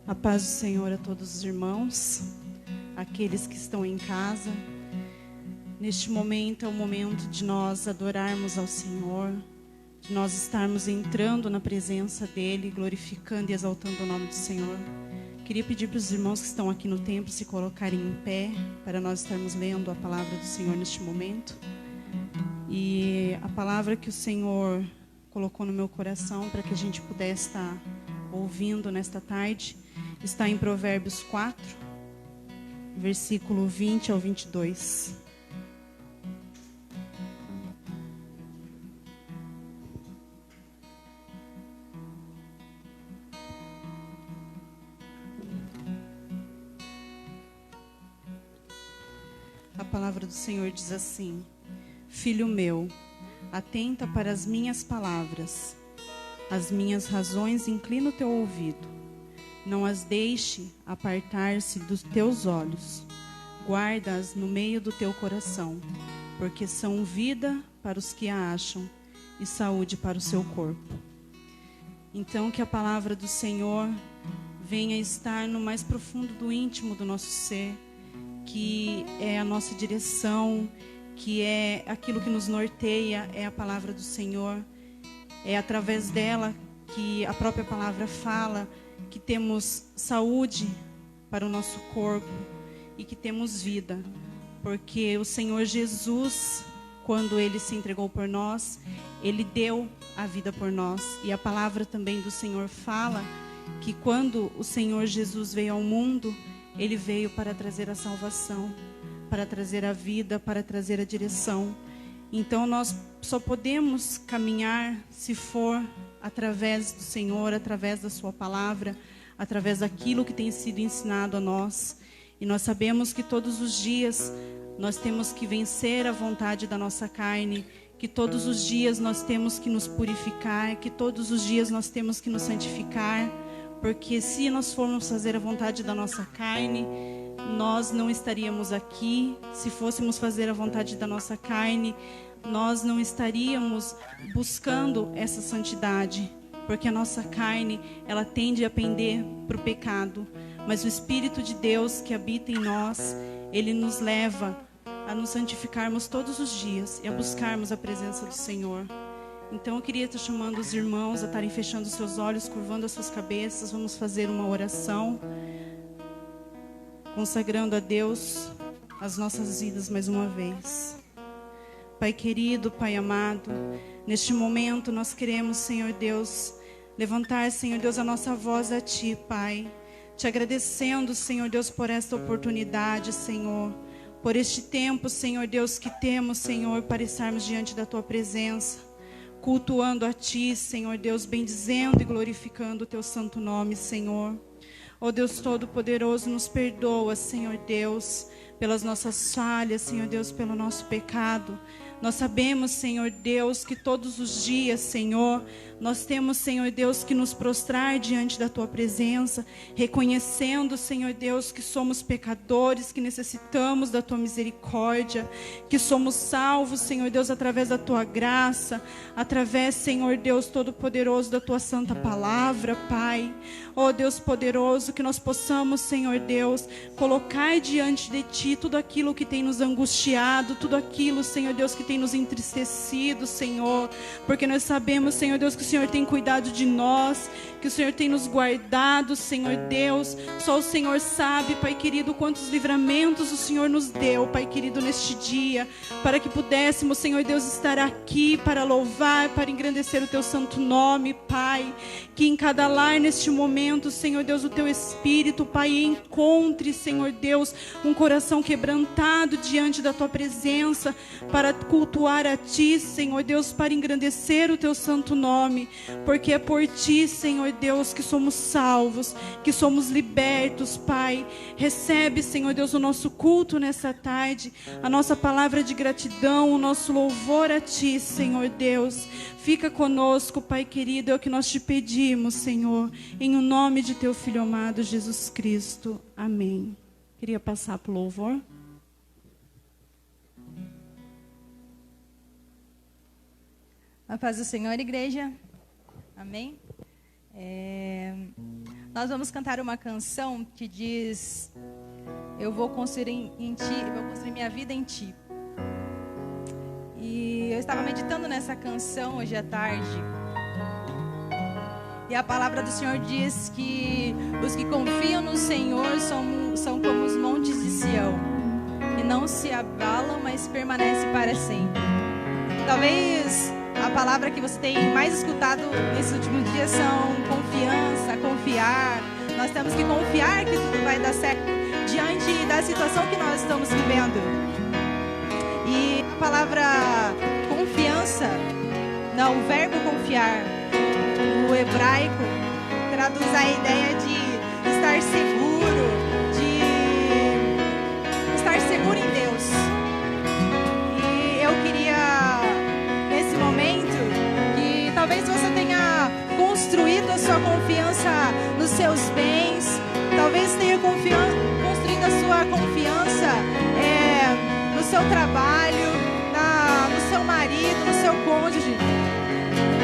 A paz do Senhor a todos os irmãos, aqueles que estão em casa. Neste momento é o momento de nós adorarmos ao Senhor, de nós estarmos entrando na presença dEle, glorificando e exaltando o nome do Senhor. Queria pedir para os irmãos que estão aqui no templo se colocarem em pé, para nós estarmos lendo a palavra do Senhor neste momento. E a palavra que o Senhor colocou no meu coração para que a gente pudesse estar ouvindo nesta tarde está em Provérbios 4, versículo 20 ao 22. A palavra do Senhor diz assim: Filho meu, atenta para as minhas palavras, as minhas razões inclina o teu ouvido. Não as deixe apartar-se dos teus olhos. Guarda-as no meio do teu coração, porque são vida para os que a acham e saúde para o seu corpo. Então, que a palavra do Senhor venha estar no mais profundo do íntimo do nosso ser, que é a nossa direção, que é aquilo que nos norteia, é a palavra do Senhor. É através dela que a própria palavra fala que temos saúde para o nosso corpo e que temos vida. Porque o Senhor Jesus, quando Ele se entregou por nós, Ele deu a vida por nós. E a palavra também do Senhor fala que quando o Senhor Jesus veio ao mundo, Ele veio para trazer a salvação, para trazer a vida, para trazer a direção. Então nós só podemos caminhar se for através do Senhor, através da sua palavra, através daquilo que tem sido ensinado a nós. E nós sabemos que todos os dias nós temos que vencer a vontade da nossa carne, que todos os dias nós temos que nos purificar, que todos os dias nós temos que nos santificar, porque se nós formos fazer a vontade da nossa carne, nós não estaríamos aqui. Se fôssemos fazer a vontade da nossa carne, nós não estaríamos buscando essa santidade, porque a nossa carne, ela tende a pender para o pecado. Mas o Espírito de Deus que habita em nós, Ele nos leva a nos santificarmos todos os dias e a buscarmos a presença do Senhor. Então eu queria estar chamando os irmãos a estarem fechando os seus olhos, curvando as suas cabeças. Vamos fazer uma oração, consagrando a Deus as nossas vidas mais uma vez. Pai querido, Pai amado, neste momento nós queremos, Senhor Deus, levantar, Senhor Deus, a nossa voz a Ti, Pai. Te agradecendo, Senhor Deus, por esta oportunidade, Senhor. Por este tempo, Senhor Deus, que temos, Senhor, para estarmos diante da Tua presença. Cultuando a Ti, Senhor Deus, bendizendo e glorificando o Teu santo nome, Senhor. Ó Deus Todo-Poderoso, nos perdoa, Senhor Deus, pelas nossas falhas, Senhor Deus, pelo nosso pecado. Nós sabemos, Senhor Deus, que todos os dias, Senhor, nós temos, Senhor Deus, que nos prostrar diante da Tua presença, reconhecendo, Senhor Deus, que somos pecadores, que necessitamos da Tua misericórdia, que somos salvos, Senhor Deus, através da Tua graça, através, Senhor Deus Todo-Poderoso, da Tua santa palavra, Pai. Ó Deus poderoso, que nós possamos, Senhor Deus, colocar diante de Ti tudo aquilo que tem nos angustiado, tudo aquilo, Senhor Deus, que tem nos entristecido, Senhor, porque nós sabemos, Senhor Deus, que o Senhor tem cuidado de nós, que o Senhor tem nos guardado, Senhor Deus. Só o Senhor sabe, Pai querido, quantos livramentos o Senhor nos deu, Pai querido, neste dia, para que pudéssemos, Senhor Deus, estar aqui para louvar, para engrandecer o Teu santo nome, Pai. Que em cada lar neste momento, Senhor Deus, o Teu Espírito, Pai, encontre, Senhor Deus, um coração quebrantado diante da Tua presença, para cultuar a Ti, Senhor Deus, para engrandecer o Teu santo nome, porque é por Ti, Senhor Deus, que somos salvos, que somos libertos, Pai. Recebe, Senhor Deus, o nosso culto nessa tarde, a nossa palavra de gratidão, o nosso louvor a Ti, Senhor Deus. Fica conosco, Pai querido, é o que nós Te pedimos, Senhor, em o nome de Teu Filho amado, Jesus Cristo. Amém. Queria passar para o louvor. A paz do Senhor, igreja. Amém. Nós vamos cantar uma canção que diz: eu vou construir em ti, eu vou construir minha vida em ti. E eu estava meditando nessa canção hoje à tarde. E a palavra do Senhor diz que os que confiam no Senhor são como os montes de Sião, que não se abalam, mas permanecem para sempre. Talvez a palavra que você tem mais escutado nesses últimos dias são confiança, confiar. Nós temos que confiar que tudo vai dar certo diante da situação que nós estamos vivendo. E a palavra confiança, não, o verbo confiar, o hebraico traduz a ideia de estar seguro, de estar seguro em Deus. E eu queria, nesse momento, que talvez você tenha construído a sua confiança nos seus bens, talvez tenha construído a sua confiança no seu trabalho, no seu marido, no seu cônjuge.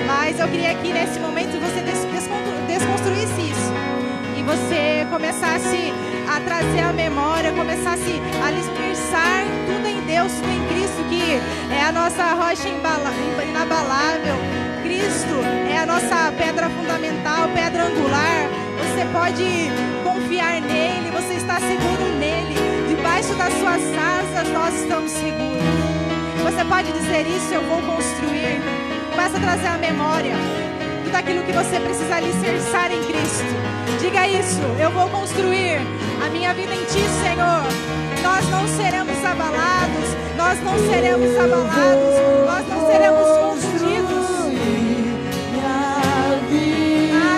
Mas eu queria que nesse momento você desconstruísse isso e você começasse a trazer a memória, começasse a alicerçar tudo em Deus, tudo em Cristo, que é a nossa rocha inabalável. Cristo é a nossa pedra fundamental, pedra angular. Você pode confiar nele, você está seguro nele. Debaixo das suas asas nós estamos seguros. Você pode dizer isso: eu vou construir. Começa a trazer a memória tudo aquilo que você precisa alicerçar em Cristo. Diga isso: eu vou construir a minha vida em ti, Senhor. Nós não seremos abalados, nós não seremos abalados, nós não seremos confundidos.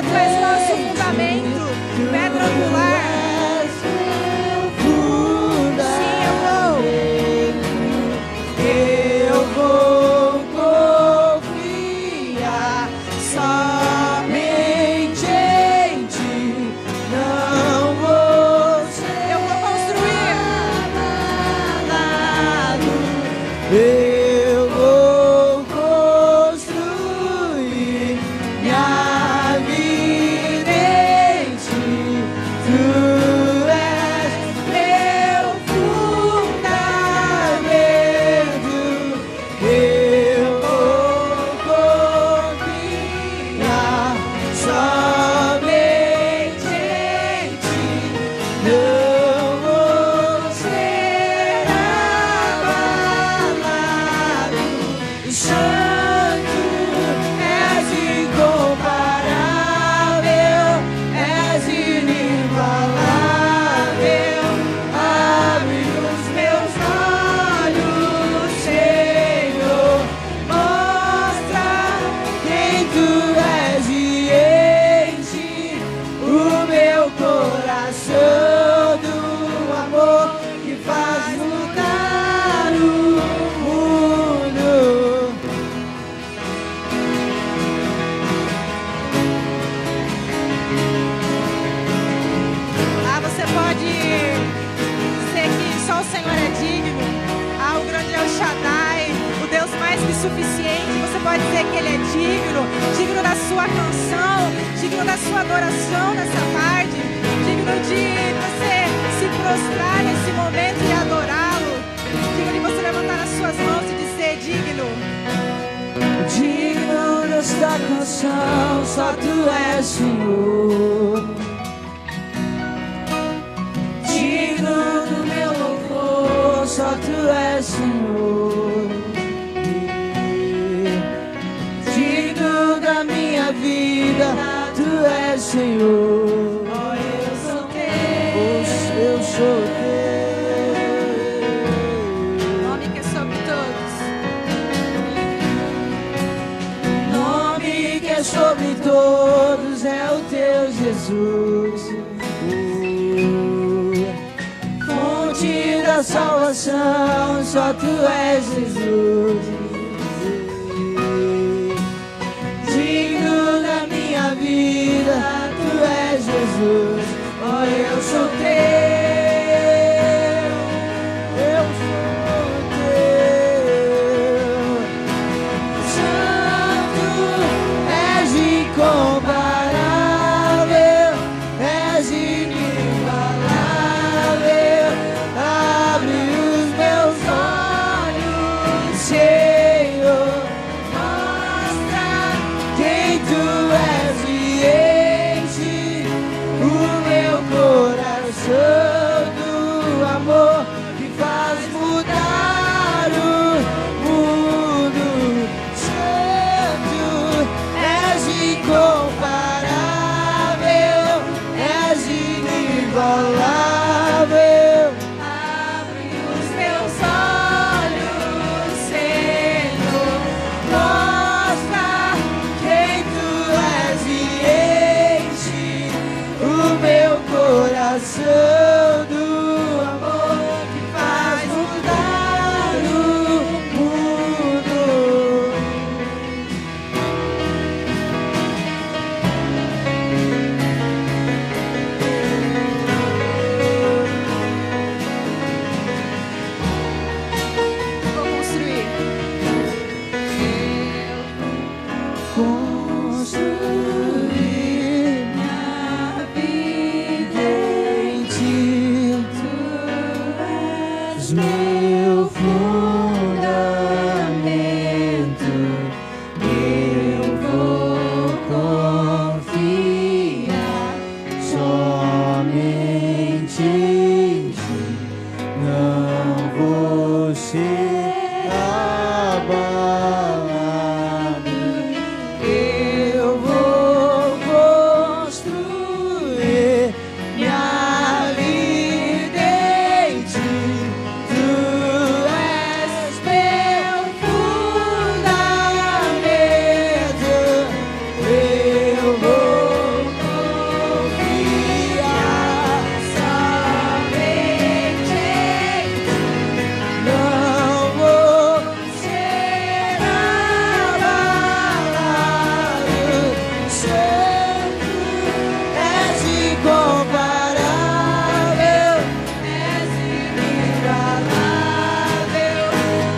Tu és nosso fundamento, pedra angular. Suficiente, você pode dizer que Ele é digno da sua canção, digno da sua adoração nessa tarde, digno de você se prostrar nesse momento e adorá-lo, digno de você levantar as suas mãos e dizer: digno. Digno desta canção, só Tu és, Senhor. Digno do meu louvor, só Tu és, Senhor. Minha vida, Tu és, Senhor. Oh, eu sou Teu. Eu sou Teu. Nome que é sobre todos. Nome que é sobre todos é o Teu Jesus. Fonte da salvação, só Tu és, Jesus. Vida, Tu és Jesus, oh, eu sou Teu, eu sou Teu. Santo és incomparável, inigualável. Abre os meus olhos, Senhor, mostra Quem tu és e enche o meu coração do amor que faz mudar o mundo. vou construir. Construir Minha vida em ti, és meu fundamento. Eu vou confiar somente em ti. Não vou ser abalado. Eu vou construir minha vida em ti. Tu és meu fundamento. Eu vou confiar somente em ti. Não vou ser abalado. Santo, és incomparável, és inigualável.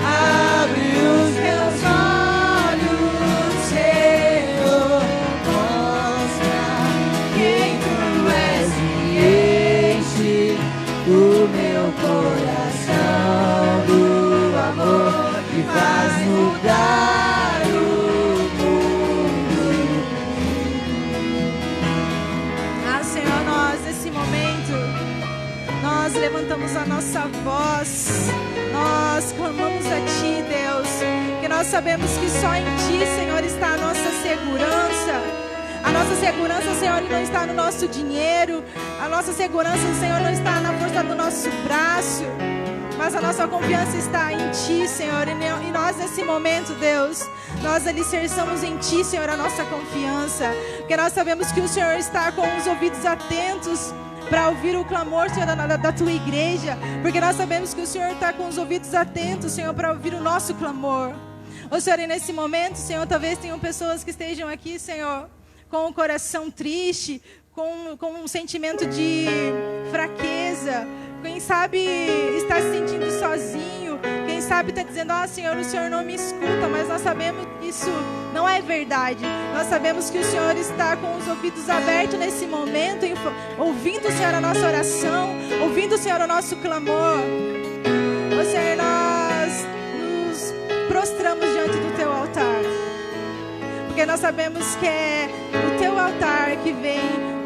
Abre os meus olhos, Senhor, mostra quem tu és e enche o meu coração do amor que faz mudar o mundo. Ah, Senhor, nós nesse momento, nós levantamos a nossa voz, nós clamamos a Ti, Deus, que nós sabemos que só em Ti, Senhor, está a nossa segurança. A nossa segurança, Senhor, não está no nosso dinheiro, a nossa segurança, Senhor, não está na força do nosso braço, mas a nossa confiança está em Ti, Senhor. E nós nesse momento, Deus, nós alicerçamos em Ti, Senhor, a nossa confiança, porque nós sabemos que o Senhor está com os ouvidos atentos para ouvir o clamor, Senhor, da Tua igreja, porque nós sabemos que o Senhor está com os ouvidos atentos, Senhor, para ouvir o nosso clamor. Ô Senhor, e nesse momento, Senhor, talvez tenham pessoas que estejam aqui, Senhor, com o coração triste, com um sentimento de fraqueza. Quem sabe está se sentindo sozinho. Quem sabe está dizendo, Senhor, o Senhor não me escuta. Mas nós sabemos que isso não é verdade. Nós sabemos que o Senhor está com os ouvidos abertos nesse momento, ouvindo, Senhor, a nossa oração, ouvindo, Senhor, o nosso clamor. Ô Senhor, nós nos prostramos diante do Teu altar, porque nós sabemos que é o Teu altar que vem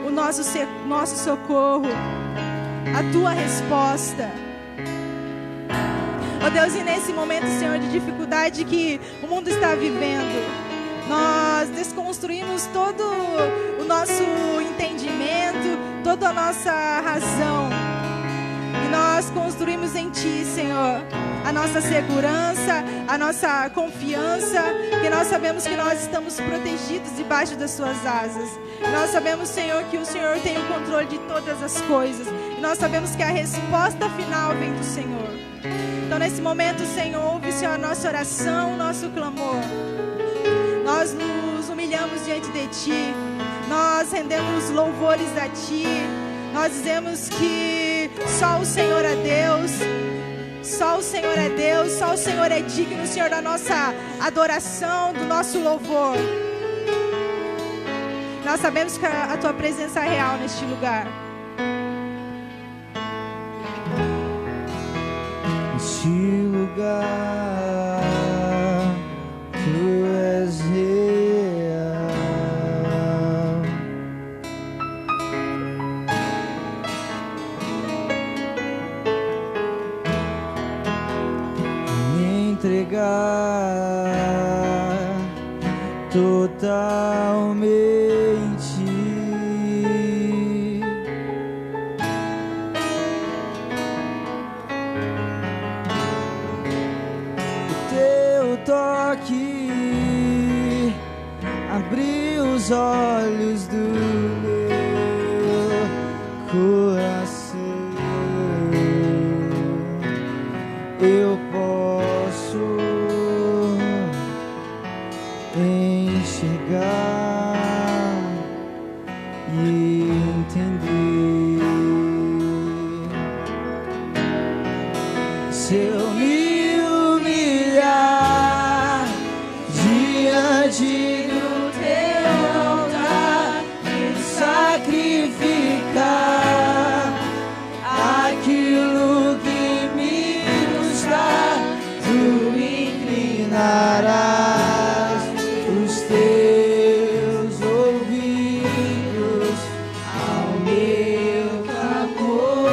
o nosso socorro, a Tua resposta. Ó Deus, e nesse momento, Senhor, de dificuldade que o mundo está vivendo, nós desconstruímos todo o nosso entendimento, toda a nossa razão, e nós construímos em Ti, Senhor, a nossa segurança, a nossa confiança, que nós sabemos que nós estamos protegidos debaixo das Suas asas. E nós sabemos, Senhor, que o Senhor tem o controle de todas as coisas. E nós sabemos que a resposta final vem do Senhor. Então, nesse momento, Senhor, ouve, Senhor, a nossa oração, o nosso clamor. Nós nos humilhamos diante de Ti. Nós rendemos louvores a Ti. Nós dizemos que só o Senhor é Deus. Só o Senhor é Deus, só o Senhor é digno, Senhor, da nossa adoração, do nosso louvor. Nós sabemos que a Tua presença é real neste lugar. Neste lugar, Tu és real. Me entregar totalmente. entender. Se eu me humilhar diante do teu altar e sacrificar aquilo que me custar, tu inclinarás os teus ouvidos ao meu clamor.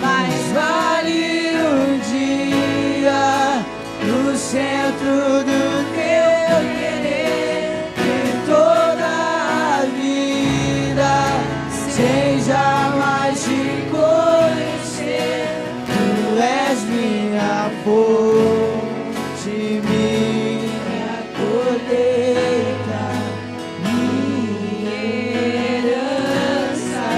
Mais vale um dia no centro do teu querer que toda a vida sem jamais te conhecer. Tu és minha fonte, minha colheita, minha herança.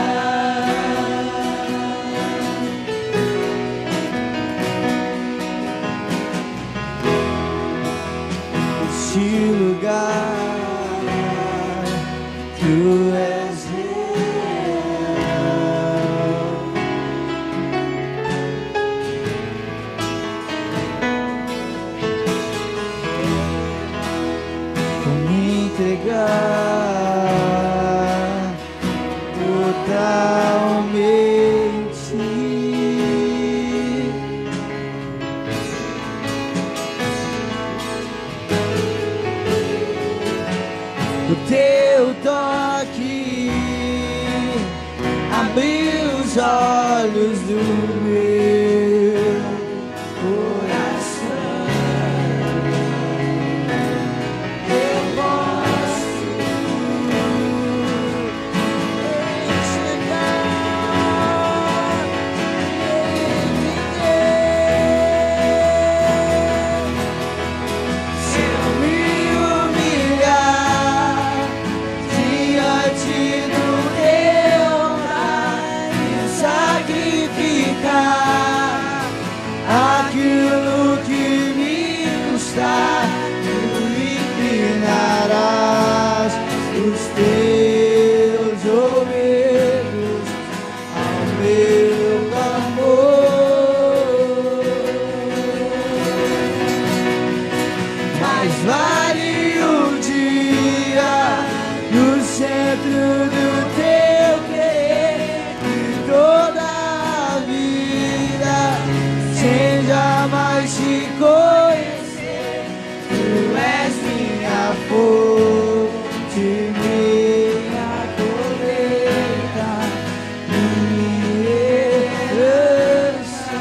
Este lugar, tu és real. Vou me entregar totalmente. O teu toque abriu os olhos do meu coração. Eu posso enxergar e entender. Se eu me humilhar diante do teu altar e sacrificar aquilo que me custar, tu inclinarás os teus ouvidos ao meu clamor. Mais vale um dia no centro do teu querer que toda a vida sem jamais te conhecer. Tu és minha fonte, minha colheita, minha herança.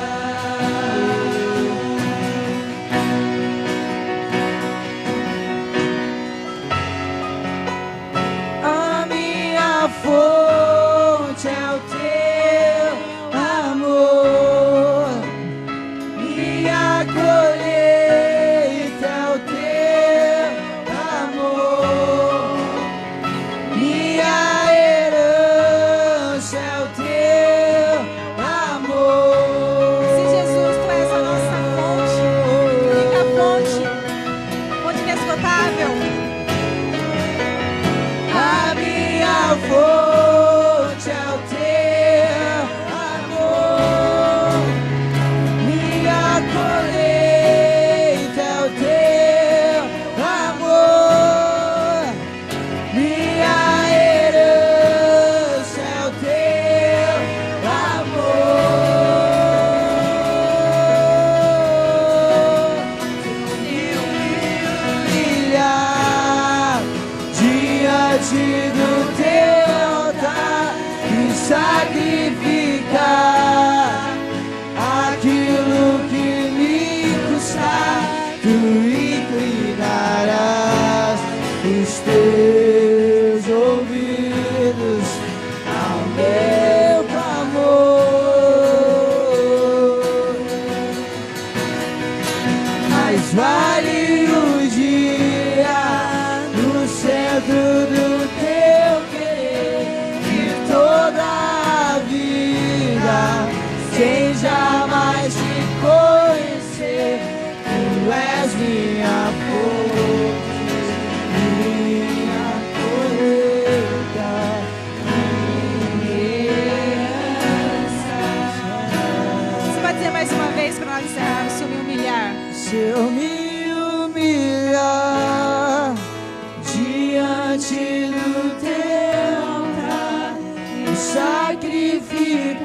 A minha fonte é o teu amor, minha colheita é o teu amor, minha herança é o teu amor. Se Jesus, tu és a nossa fonte, única fonte, fonte inesgotável. A minha fonte é o teu amor, minha colheita é o teu amor, minha herança é o teu amor. Se eu me humilhar diante do teu altar e sacrificar aquilo que me custar, tu inclinarás os teus ouvidos ao meu clamor. Mais vale um dia no centro do teu diante do teu altar e sacrificar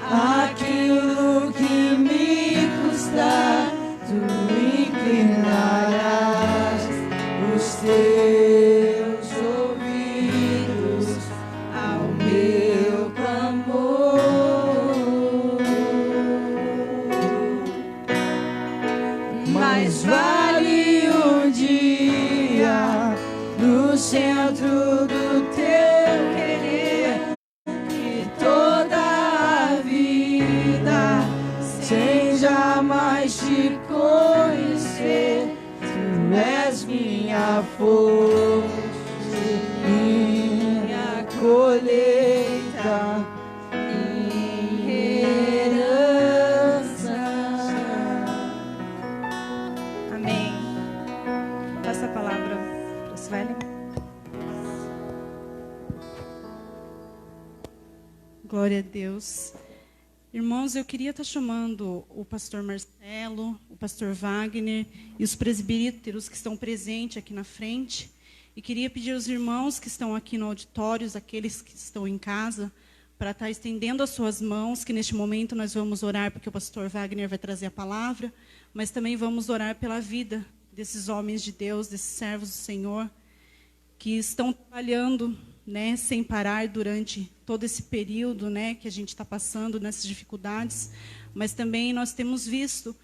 aquilo que me custa, tu inclinarás os teus ouvidos ao meu clamor. Mais vale um dia no centro do teu querer que toda a vida sem jamais te conhecer. Tu és minha força, minha colheita, minha herança. Amém. Passa a palavra para Sueli. Glória a Deus. Irmãos, eu queria estar chamando o pastor Marcelo, o pastor Wagner e os presbíteros que estão presentes aqui na frente. E queria pedir aos irmãos que estão aqui no auditório, aqueles que estão em casa, para estar estendendo as suas mãos, que neste momento nós vamos orar, porque o pastor Wagner vai trazer a palavra, mas também vamos orar pela vida desses homens de Deus, desses servos do Senhor, que estão trabalhando, né, sem parar durante todo esse período, né, que a gente está passando nessas dificuldades, mas também nós temos visto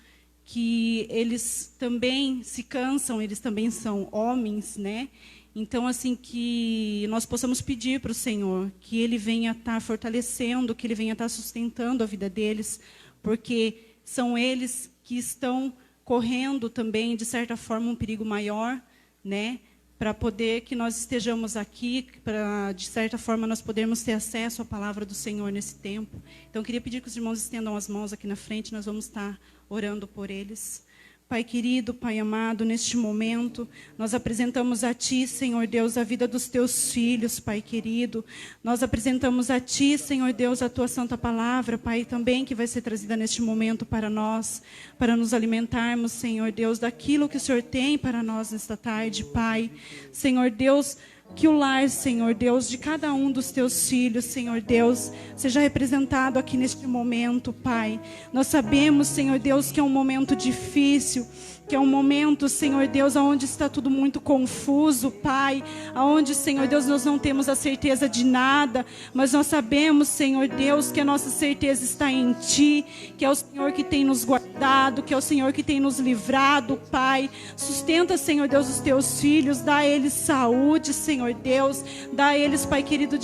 que eles também se cansam, eles também são homens, né? Então, assim, que nós possamos pedir para o Senhor que Ele venha estar fortalecendo, que Ele venha estar sustentando a vida deles, porque são eles que estão correndo também, de certa forma, um perigo maior, né? Para poder que nós estejamos aqui, para, de certa forma, nós podermos ter acesso à palavra do Senhor nesse tempo. Então, eu queria pedir que os irmãos estendam as mãos aqui na frente, nós vamos estar orando por eles. Pai querido, Pai amado, neste momento, nós apresentamos a Ti, Senhor Deus, a vida dos Teus filhos, Pai querido. Nós apresentamos a Ti, Senhor Deus, a Tua santa palavra, Pai, também que vai ser trazida neste momento para nós, para nos alimentarmos, Senhor Deus, daquilo que o Senhor tem para nós nesta tarde, Pai. Senhor Deus, que o lar, Senhor Deus, de cada um dos Teus filhos, Senhor Deus, seja representado aqui neste momento, Pai. Nós sabemos, Senhor Deus, que é um momento difícil, que é um momento, Senhor Deus, onde está tudo muito confuso, Pai, onde, Senhor Deus, nós não temos a certeza de nada, mas nós sabemos, Senhor Deus, que a nossa certeza está em Ti, que é o Senhor que tem nos guardado, que é o Senhor que tem nos livrado, Pai. Sustenta, Senhor Deus, os Teus filhos, dá a eles saúde, Senhor Deus, dá a eles, Pai querido,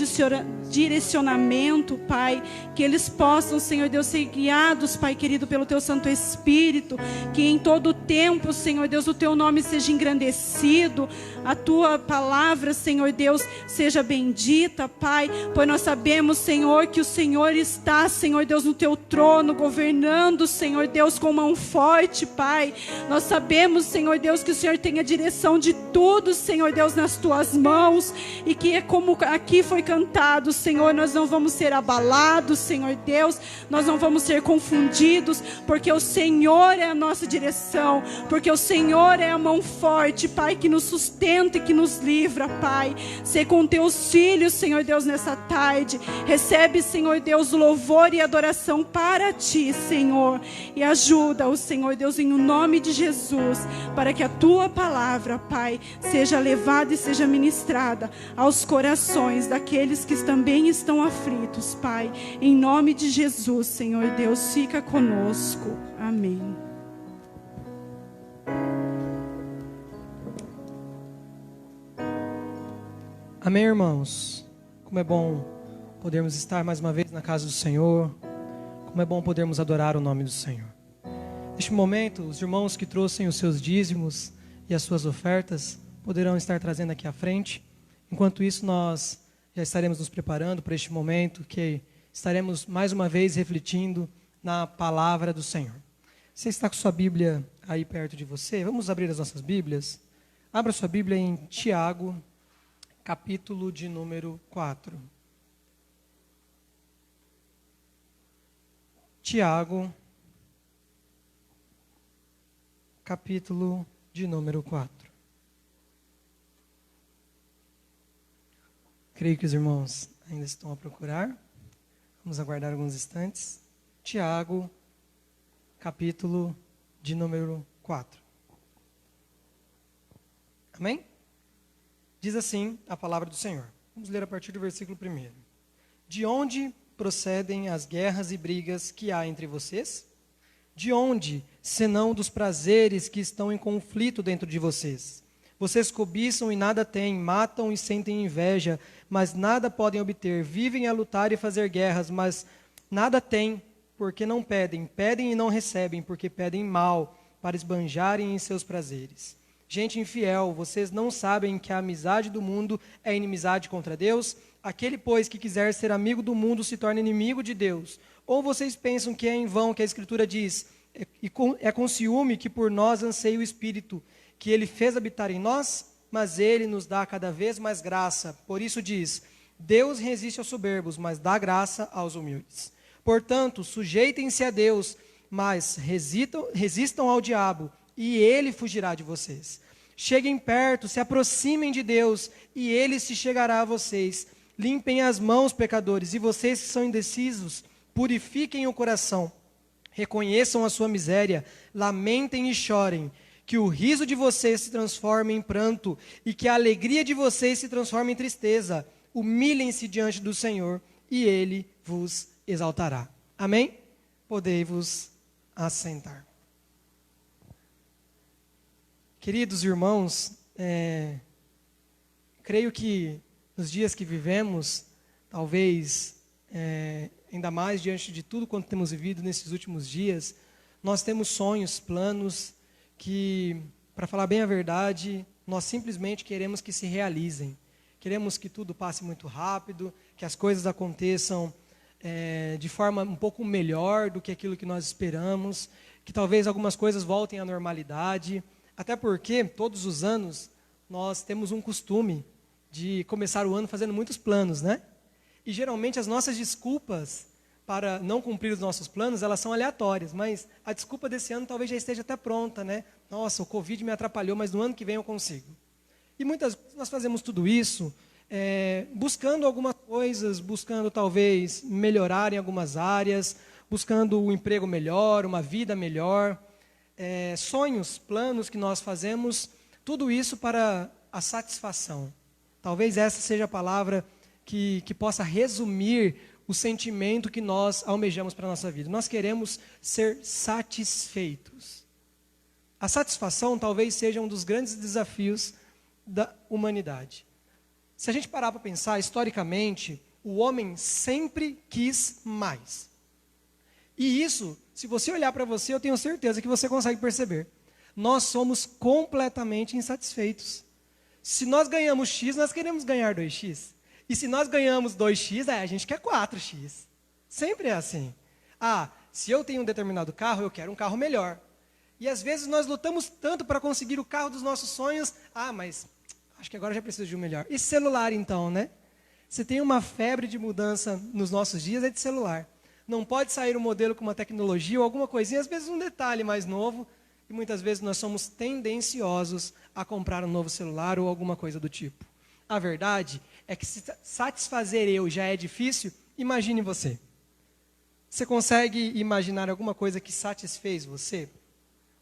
direcionamento, Pai, que eles possam, Senhor Deus, ser guiados, Pai querido, pelo Teu Santo Espírito, que em todo o tempo, Senhor Deus, o Teu nome seja engrandecido, a Tua palavra, Senhor Deus, seja bendita, Pai, pois nós sabemos, Senhor, que o Senhor está, Senhor Deus, no Teu trono, governando, Senhor Deus, com mão forte, Pai. Nós sabemos, Senhor Deus, que o Senhor tem a direção de tudo, Senhor Deus, nas Tuas mãos, e que é como aqui foi cantado, Senhor, nós não vamos ser abalados, Senhor Deus, nós não vamos ser confundidos, porque o Senhor é a nossa direção, porque o Senhor é a mão forte, Pai, que nos sustenta e que nos livra, Pai. Sê com Teus filhos, Senhor Deus, nessa tarde. Recebe, Senhor Deus, o louvor e adoração para Ti, Senhor. E ajuda o Senhor Deus, em o nome de Jesus, para que a Tua palavra, Pai, seja levada e seja ministrada aos corações daqueles que também estão aflitos, Pai. Em nome de Jesus, Senhor Deus, fica conosco. Amém. Amém, irmãos? Como é bom podermos estar mais uma vez na casa do Senhor. Como é bom podermos adorar o nome do Senhor. Neste momento, os irmãos que trouxeram os seus dízimos e as suas ofertas poderão estar trazendo aqui à frente. Enquanto isso, nós já estaremos nos preparando para este momento que estaremos mais uma vez refletindo na palavra do Senhor. Você está com sua Bíblia aí perto de você? Vamos abrir as nossas Bíblias? Abra sua Bíblia em Tiago, capítulo de número 4. Tiago, capítulo de número 4. Creio que os irmãos ainda estão a procurar. Vamos aguardar alguns instantes. Tiago, capítulo de número 4. Amém? Diz assim a palavra do Senhor. Vamos ler a partir do versículo 1. De onde procedem as guerras e brigas que há entre vocês? De onde, senão dos prazeres que estão em conflito dentro de vocês? Vocês cobiçam e nada têm, matam e sentem inveja, mas nada podem obter. Vivem a lutar e fazer guerras, mas nada têm, porque não pedem. Pedem e não recebem, porque pedem mal, para esbanjarem em seus prazeres. Gente infiel, vocês não sabem que a amizade do mundo é inimizade contra Deus? Aquele, pois, que quiser ser amigo do mundo se torna inimigo de Deus. Ou vocês pensam que é em vão que a Escritura diz, é com ciúme que por nós anseia o Espírito, que Ele fez habitar em nós, mas Ele nos dá cada vez mais graça. Por isso diz, Deus resiste aos soberbos, mas dá graça aos humildes. Portanto, sujeitem-se a Deus, mas resistam ao diabo, e ele fugirá de vocês. Cheguem perto, se aproximem de Deus, e ele se chegará a vocês. Limpem as mãos, pecadores, e vocês que são indecisos, purifiquem o coração. Reconheçam a sua miséria, lamentem e chorem. Que o riso de vocês se transforme em pranto, e que a alegria de vocês se transforme em tristeza. Humilhem-se diante do Senhor, e ele vos exaltará. Amém? Podei-vos assentar. Queridos irmãos, creio que nos dias que vivemos, talvez, ainda mais diante de tudo quanto temos vivido nesses últimos dias, nós temos sonhos, planos, que, para falar bem a verdade, nós simplesmente queremos que se realizem. Queremos que tudo passe muito rápido, que as coisas aconteçam de forma um pouco melhor do que aquilo que nós esperamos, que talvez algumas coisas voltem à normalidade, até porque todos os anos nós temos um costume de começar o ano fazendo muitos planos, né? E geralmente as nossas desculpas para não cumprir os nossos planos, elas são aleatórias, mas a desculpa desse ano talvez já esteja até pronta, né? Nossa, o Covid me atrapalhou, mas no ano que vem eu consigo. E muitas vezes nós fazemos tudo isso buscando algumas coisas, buscando talvez melhorar em algumas áreas, buscando um emprego melhor, uma vida melhor, sonhos, planos que nós fazemos, tudo isso para a satisfação. Talvez essa seja a palavra que possa resumir o sentimento que nós almejamos para a nossa vida. Nós queremos ser satisfeitos. A satisfação talvez seja um dos grandes desafios da humanidade. Se a gente parar para pensar, historicamente, o homem sempre quis mais. E isso, se você olhar para você, eu tenho certeza que você consegue perceber. Nós somos completamente insatisfeitos. Se nós ganhamos X, nós queremos ganhar 2X. E se nós ganhamos 2X, a gente quer 4X. Sempre é assim. Se eu tenho um determinado carro, eu quero um carro melhor. E às vezes nós lutamos tanto para conseguir o carro dos nossos sonhos. Mas acho que agora já preciso de um melhor. E celular então, né? Você tem uma febre de mudança nos nossos dias, é de celular. Não pode sair um modelo com uma tecnologia ou alguma coisinha, às vezes um detalhe mais novo. E muitas vezes nós somos tendenciosos a comprar um novo celular ou alguma coisa do tipo. A verdade é que se satisfazer eu já é difícil, imagine você. Você consegue imaginar alguma coisa que satisfez você?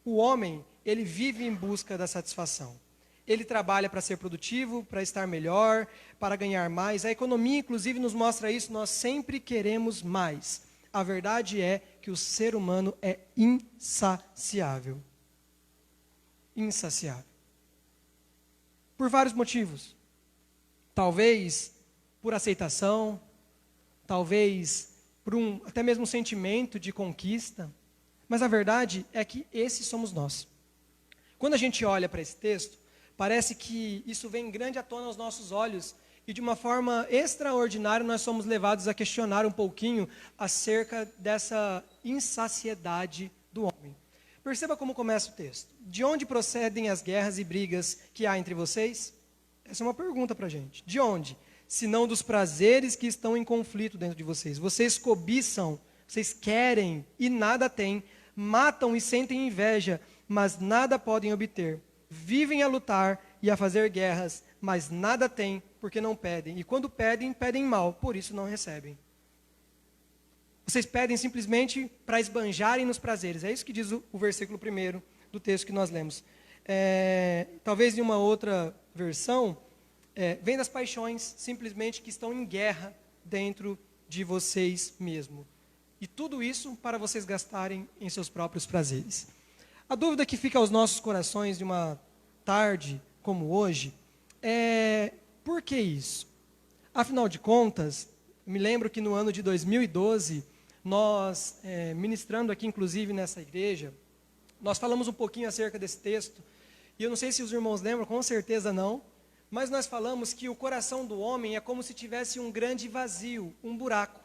O homem, ele vive em busca da satisfação. Ele trabalha para ser produtivo, para estar melhor, para ganhar mais. A economia, inclusive, nos mostra isso. Nós sempre queremos mais. A verdade é que o ser humano é insaciável. Insaciável. Por vários motivos. Talvez por aceitação, talvez por até mesmo um sentimento de conquista. Mas a verdade é que esses somos nós. Quando a gente olha para esse texto, parece que isso vem grande à tona aos nossos olhos e de uma forma extraordinária nós somos levados a questionar um pouquinho acerca dessa insaciedade do homem. Perceba como começa o texto. De onde procedem as guerras e brigas que há entre vocês? Essa é uma pergunta para a gente. De onde? Senão dos prazeres que estão em conflito dentro de vocês. Vocês cobiçam, vocês querem e nada têm, matam e sentem inveja, mas nada podem obter. Vivem a lutar e a fazer guerras, mas nada têm, porque não pedem. E quando pedem, pedem mal, por isso não recebem. Vocês pedem simplesmente para esbanjarem nos prazeres. É isso que diz o versículo 1 do texto que nós lemos. Talvez em uma outra versão, vem das paixões, simplesmente que estão em guerra dentro de vocês mesmos. E tudo isso para vocês gastarem em seus próprios prazeres. A dúvida que fica aos nossos corações de uma tarde como hoje é: por que isso? Afinal de contas, me lembro que no ano de 2012, nós, ministrando aqui inclusive nessa igreja, nós falamos um pouquinho acerca desse texto, e eu não sei se os irmãos lembram, com certeza não, mas nós falamos que o coração do homem é como se tivesse um grande vazio, um buraco.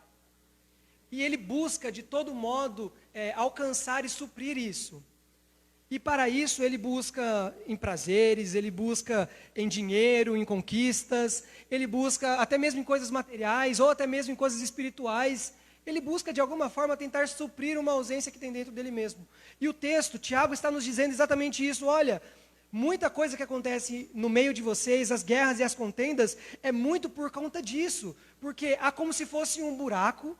E ele busca de todo modo alcançar e suprir isso. E para isso ele busca em prazeres, ele busca em dinheiro, em conquistas, ele busca até mesmo em coisas materiais, ou até mesmo em coisas espirituais. Ele busca de alguma forma tentar suprir uma ausência que tem dentro dele mesmo. E o texto, Tiago está nos dizendo exatamente isso. Olha, muita coisa que acontece no meio de vocês, as guerras e as contendas, é muito por conta disso. Porque há como se fosse um buraco,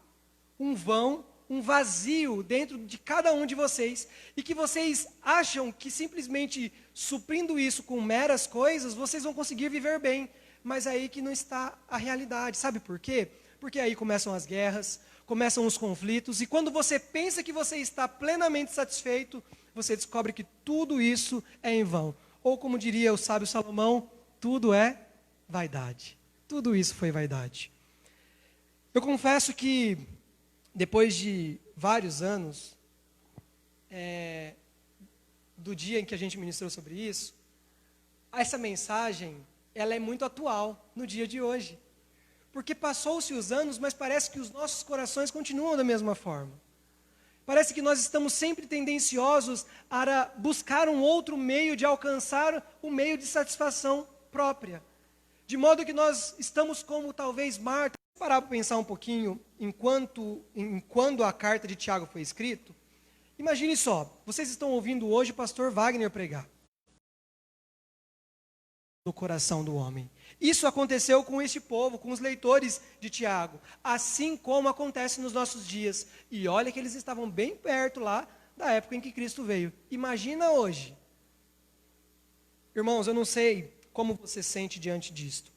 um vão, um vazio dentro de cada um de vocês, e que vocês acham que simplesmente suprindo isso com meras coisas, vocês vão conseguir viver bem. Mas é aí que não está a realidade. Sabe por quê? Porque aí começam as guerras, começam os conflitos, e quando você pensa que você está plenamente satisfeito, você descobre que tudo isso é em vão. Ou como diria o sábio Salomão, tudo é vaidade. Tudo isso foi vaidade. Eu confesso que depois de vários anos, do dia em que a gente ministrou sobre isso, essa mensagem, ela é muito atual no dia de hoje. Porque passou-se os anos, mas parece que os nossos corações continuam da mesma forma. Parece que nós estamos sempre tendenciosos a buscar um outro meio de alcançar o meio de satisfação própria. De modo que nós estamos como talvez Marta. Parar para pensar um pouquinho em quando a carta de Tiago foi escrita. Imagine só, vocês estão ouvindo hoje o pastor Wagner pregar. No coração do homem. Isso aconteceu com este povo, com os leitores de Tiago, assim como acontece nos nossos dias. E olha que eles estavam bem perto lá da época em que Cristo veio. Imagina hoje. Irmãos, eu não sei como você sente diante disto,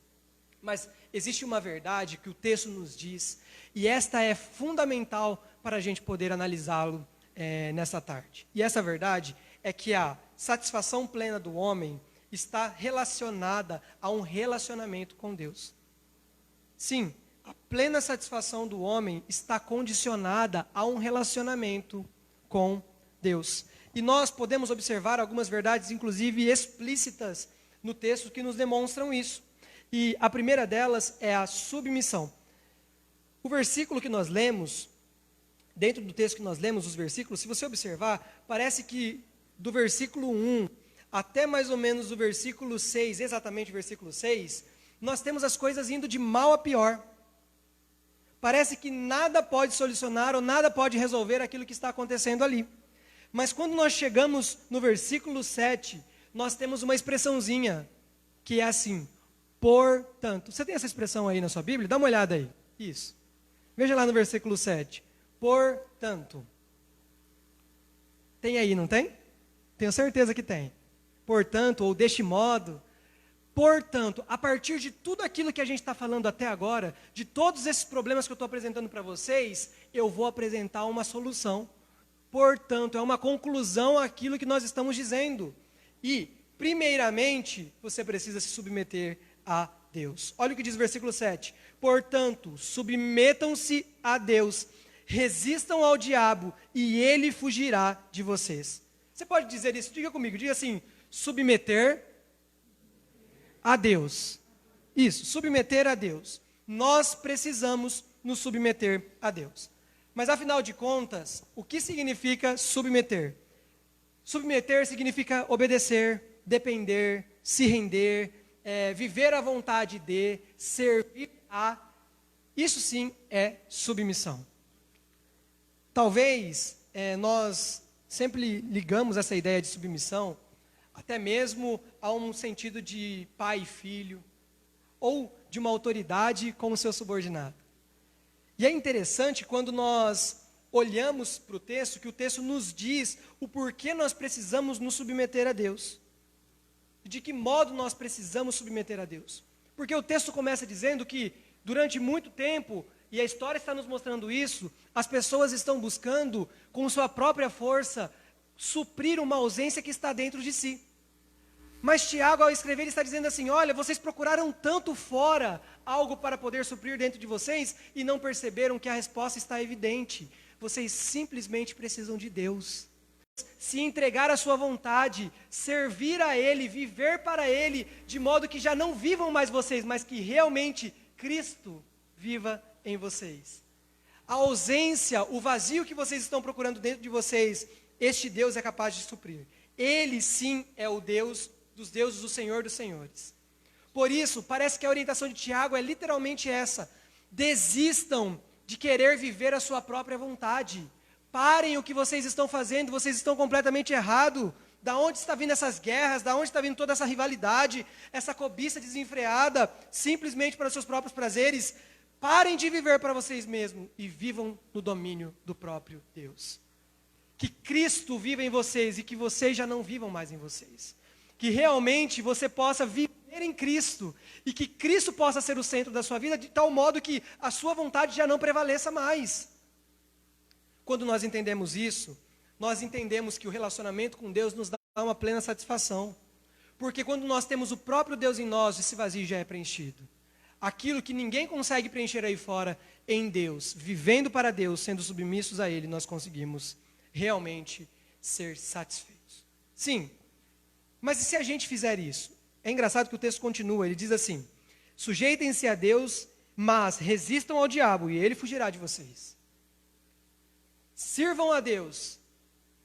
mas existe uma verdade que o texto nos diz, e esta é fundamental para a gente poder analisá-lo nessa tarde. E essa verdade é que a satisfação plena do homem está relacionada a um relacionamento com Deus. Sim, a plena satisfação do homem está condicionada a um relacionamento com Deus. E nós podemos observar algumas verdades, inclusive explícitas, no texto que nos demonstram isso. E a primeira delas é a submissão. O versículo que nós lemos, dentro do texto que nós lemos, os versículos, se você observar, parece que do versículo 1 até mais ou menos o versículo 6, exatamente o versículo 6, nós temos as coisas indo de mal a pior. Parece que nada pode solucionar ou nada pode resolver aquilo que está acontecendo ali. Mas quando nós chegamos no versículo 7, nós temos uma expressãozinha, que é assim: portanto. Você tem essa expressão aí na sua Bíblia? Dá uma olhada aí. Isso. Veja lá no versículo 7. Portanto. Tem aí, não tem? Tenho certeza que tem. Portanto, ou deste modo. Portanto, a partir de tudo aquilo que a gente está falando até agora, de todos esses problemas que eu estou apresentando para vocês, eu vou apresentar uma solução. Portanto, é uma conclusão àquilo que nós estamos dizendo. E, primeiramente, você precisa se submeter a Deus. Olha o que diz o versículo 7. Portanto, submetam-se a Deus, resistam ao diabo e ele fugirá de vocês. Você pode dizer isso? Diga comigo, diga assim: submeter a Deus. Isso, submeter a Deus. Nós precisamos nos submeter a Deus. Mas afinal de contas, o que significa submeter? Submeter significa obedecer, depender, se render, viver à vontade de, servir a. Isso sim é submissão. Talvez nós sempre ligamos essa ideia de submissão até mesmo a um sentido de pai e filho, ou de uma autoridade como seu subordinado. E é interessante quando nós olhamos para o texto, que o texto nos diz o porquê nós precisamos nos submeter a Deus. De que modo nós precisamos submeter a Deus. Porque o texto começa dizendo que, durante muito tempo, e a história está nos mostrando isso, as pessoas estão buscando, com sua própria força, suprir uma ausência que está dentro de si. Mas Tiago, ao escrever, ele está dizendo assim: olha, vocês procuraram tanto fora algo para poder suprir dentro de vocês e não perceberam que a resposta está evidente. Vocês simplesmente precisam de Deus. Se entregar à sua vontade, servir a Ele, viver para Ele, de modo que já não vivam mais vocês, mas que realmente Cristo viva em vocês. A ausência, o vazio que vocês estão procurando dentro de vocês, este Deus é capaz de suprir. Ele sim é o Deus dos deuses, o Senhor dos senhores. Por isso, parece que a orientação de Tiago é literalmente essa: desistam de querer viver a sua própria vontade. Parem o que vocês estão fazendo, vocês estão completamente errados. Da onde está vindo essas guerras, da onde está vindo toda essa rivalidade, essa cobiça desenfreada, simplesmente para os seus próprios prazeres? Parem de viver para vocês mesmos e vivam no domínio do próprio Deus. Que Cristo viva em vocês e que vocês já não vivam mais em vocês. Que realmente você possa viver em Cristo e que Cristo possa ser o centro da sua vida, de tal modo que a sua vontade já não prevaleça mais. Quando nós entendemos isso, nós entendemos que o relacionamento com Deus nos dá uma plena satisfação. Porque quando nós temos o próprio Deus em nós, esse vazio já é preenchido. Aquilo que ninguém consegue preencher aí fora, em Deus, vivendo para Deus, sendo submissos a Ele, nós conseguimos realmente ser satisfeitos. Sim, mas e se a gente fizer isso? É engraçado que o texto continua, ele diz assim: sujeitem-se a Deus, mas resistam ao diabo e ele fugirá de vocês. Sirvam a Deus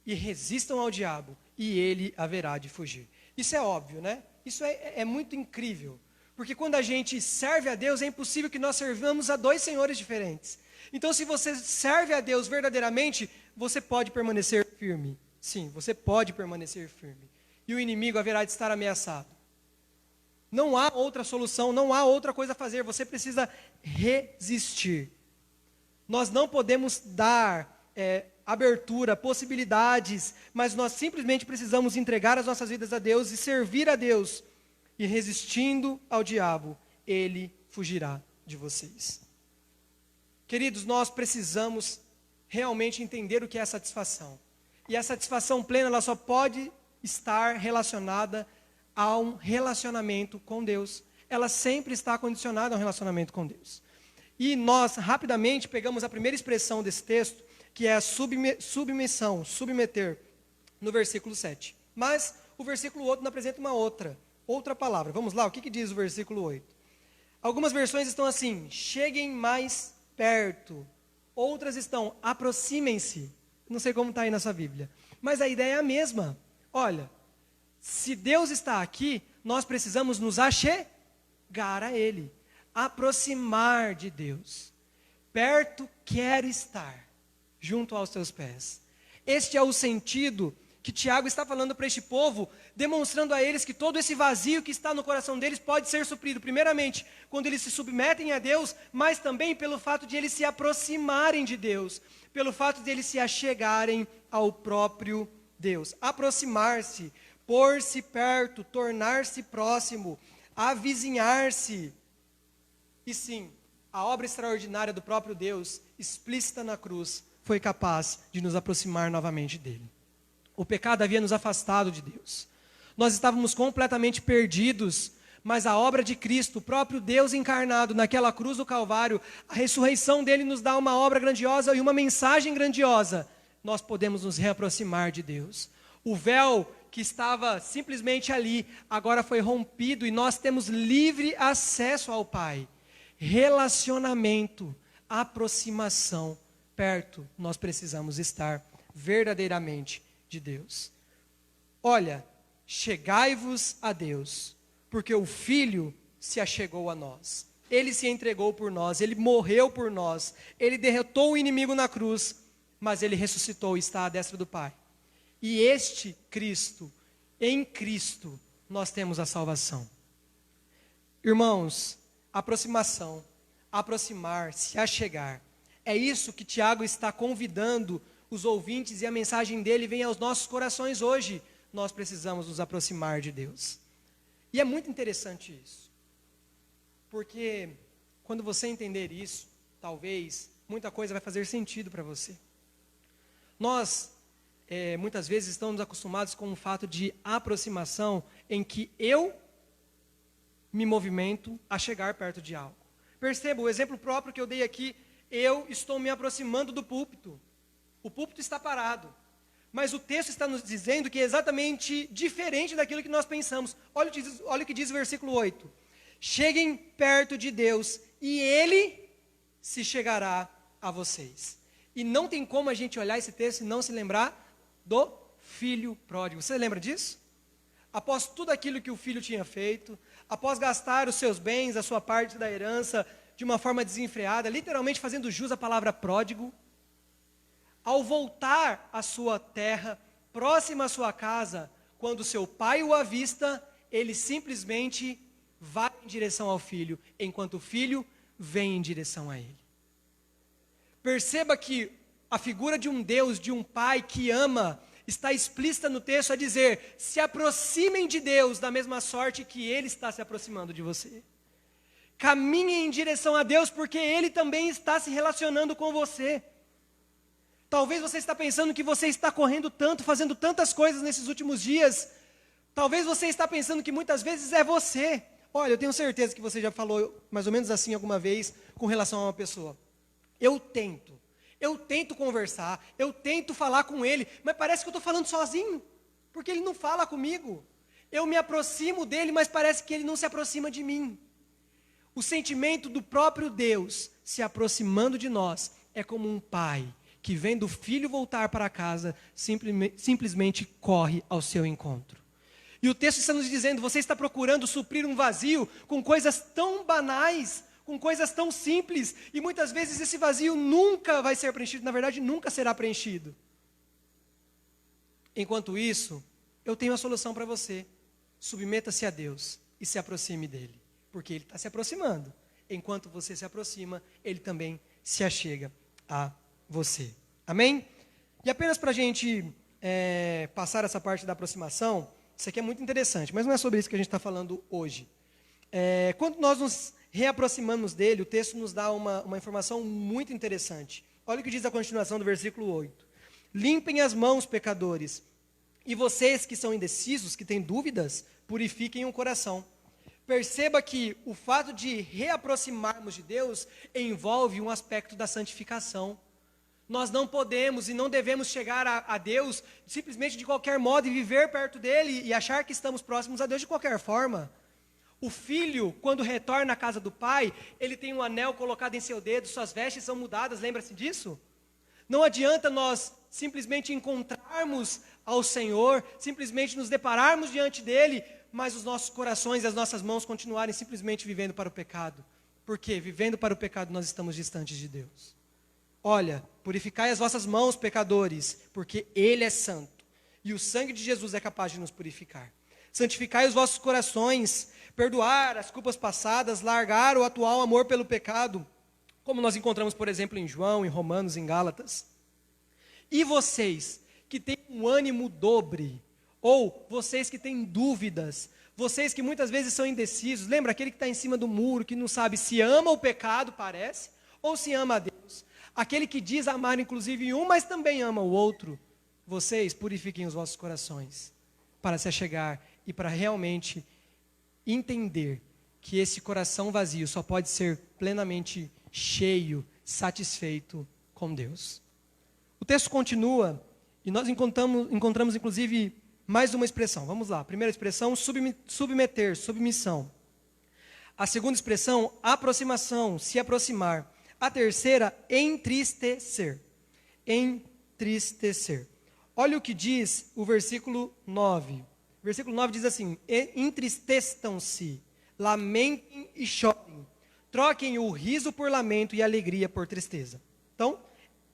e resistam ao diabo e ele haverá de fugir. Isso é óbvio, né? Isso é muito incrível. Porque quando a gente serve a Deus, é impossível que nós servamos a dois senhores diferentes. Então, se você serve a Deus verdadeiramente, você pode permanecer firme. Sim, você pode permanecer firme. E o inimigo haverá de estar ameaçado. Não há outra solução, não há outra coisa a fazer. Você precisa resistir. Nós não podemos dar abertura, possibilidades, mas nós simplesmente precisamos entregar as nossas vidas a Deus e servir a Deus. E resistindo ao diabo, ele fugirá de vocês. Queridos, nós precisamos realmente entender o que é satisfação. E a satisfação plena, ela só pode estar relacionada a um relacionamento com Deus. Ela sempre está condicionada a um relacionamento com Deus. E nós, rapidamente, pegamos a primeira expressão desse texto, que é a submissão, submeter, no versículo 7. Mas o versículo 8 nos apresenta uma outra palavra. Vamos lá, o que diz o versículo 8? Algumas versões estão assim: cheguem mais perto. Outras estão: aproximem-se. Não sei como está aí na sua Bíblia. Mas a ideia é a mesma. Olha, se Deus está aqui, nós precisamos nos achegar a Ele. Aproximar de Deus. Perto quero estar, junto aos teus pés. Este é o sentido que Tiago está falando para este povo, demonstrando a eles que todo esse vazio que está no coração deles pode ser suprido, primeiramente, quando eles se submetem a Deus, mas também pelo fato de eles se aproximarem de Deus, pelo fato de eles se achegarem ao próprio Deus. Aproximar-se, pôr-se perto, tornar-se próximo, avizinhar-se. E sim, a obra extraordinária do próprio Deus, explícita na cruz, foi capaz de nos aproximar novamente dele. O pecado havia nos afastado de Deus. Nós estávamos completamente perdidos, mas a obra de Cristo, o próprio Deus encarnado naquela cruz do Calvário, a ressurreição dele nos dá uma obra grandiosa e uma mensagem grandiosa. Nós podemos nos reaproximar de Deus. O véu que estava simplesmente ali, agora foi rompido e nós temos livre acesso ao Pai. Relacionamento, aproximação, perto nós precisamos estar verdadeiramente de Deus. Olha, chegai-vos a Deus, porque o Filho se achegou a nós. Ele se entregou por nós, ele morreu por nós, ele derrotou o inimigo na cruz, mas ele ressuscitou e está à destra do Pai. E este Cristo, Em Cristo nós temos a salvação. Irmãos, aproximação, aproximar, se achegar. É isso que Tiago está convidando os ouvintes, e a mensagem dele vem aos nossos corações hoje. Nós precisamos nos aproximar de Deus. E é muito interessante isso. Porque quando você entender isso, talvez muita coisa vai fazer sentido para você. Nós, muitas vezes, estamos acostumados com o fato de aproximação em que eu me movimento a chegar perto de algo. Perceba o exemplo próprio que eu dei aqui. Eu estou me aproximando do púlpito. O púlpito está parado. Mas o texto está nos dizendo que é exatamente diferente daquilo que nós pensamos. Olha o que diz o versículo 8. Cheguem perto de Deus e Ele se chegará a vocês. E não tem como a gente olhar esse texto e não se lembrar do filho pródigo. Você lembra disso? Após tudo aquilo que o filho tinha feito, após gastar os seus bens, a sua parte da herança, de uma forma desenfreada, literalmente fazendo jus à palavra pródigo, ao voltar à sua terra, próxima à sua casa, quando seu pai o avista, ele simplesmente vai em direção ao filho, enquanto o filho vem em direção a ele. Perceba que a figura de um Deus, de um pai que ama, está explícita no texto a dizer: se aproximem de Deus da mesma sorte que Ele está se aproximando de você. Caminhem em direção a Deus, porque Ele também está se relacionando com você. Talvez você está pensando que você está correndo tanto, fazendo tantas coisas nesses últimos dias. Talvez você está pensando que muitas vezes é você. Olha, eu tenho certeza que você já falou mais ou menos assim alguma vez com relação a uma pessoa. Eu tento conversar, eu tento falar com ele, mas parece que eu estou falando sozinho, porque ele não fala comigo. Eu me aproximo dele, mas parece que ele não se aproxima de mim. O sentimento do próprio Deus se aproximando de nós é como um pai que, vendo o filho voltar para casa, simplesmente corre ao seu encontro. E o texto está nos dizendo: você está procurando suprir um vazio com coisas tão banais, com coisas tão simples, e muitas vezes esse vazio nunca vai ser preenchido, na verdade nunca será preenchido. Enquanto isso, eu tenho a solução para você: submeta-se a Deus e se aproxime dele, porque ele está se aproximando. Enquanto você se aproxima, ele também se achega a você. Amém? E apenas para a gente passar essa parte da aproximação, isso aqui é muito interessante, mas não é sobre isso que a gente está falando hoje. Quando nós nos reaproximamos dele, o texto nos dá uma informação muito interessante. Olha o que diz a continuação do versículo 8. Limpem as mãos, pecadores, e vocês que são indecisos, que têm dúvidas, purifiquem o coração. Perceba que o fato de reaproximarmos de Deus envolve um aspecto da santificação. Nós não podemos e não devemos chegar a Deus simplesmente de qualquer modo e viver perto dele e achar que estamos próximos a Deus de qualquer forma. O filho, quando retorna à casa do pai, ele tem um anel colocado em seu dedo, suas vestes são mudadas, lembra-se disso? Não adianta nós simplesmente encontrarmos ao Senhor, simplesmente nos depararmos diante dele, mas os nossos corações e as nossas mãos continuarem simplesmente vivendo para o pecado. Por quê? Vivendo para o pecado nós estamos distantes de Deus. Olha, purificai as vossas mãos, pecadores, porque Ele é santo, e o sangue de Jesus é capaz de nos purificar. Santificai os vossos corações, perdoar as culpas passadas, largar o atual amor pelo pecado, como nós encontramos, por exemplo, em João, em Romanos, em Gálatas. E vocês que têm um ânimo dobre, ou vocês que têm dúvidas, vocês que muitas vezes são indecisos, lembra aquele que está em cima do muro, que não sabe se ama o pecado, parece, ou se ama a Deus. Aquele que diz amar inclusive um, mas também ama o outro. Vocês purifiquem os vossos corações para se achegar e para realmente entender que esse coração vazio só pode ser plenamente cheio, satisfeito com Deus. O texto continua e nós encontramos inclusive mais uma expressão. Vamos lá. A primeira expressão, submeter, submissão. A segunda expressão, aproximação, se aproximar. A terceira, entristecer. Entristecer. Olha o que diz o versículo 9. O versículo 9 diz assim: entristeçam-se, lamentem e chorem. Troquem o riso por lamento e a alegria por tristeza. Então,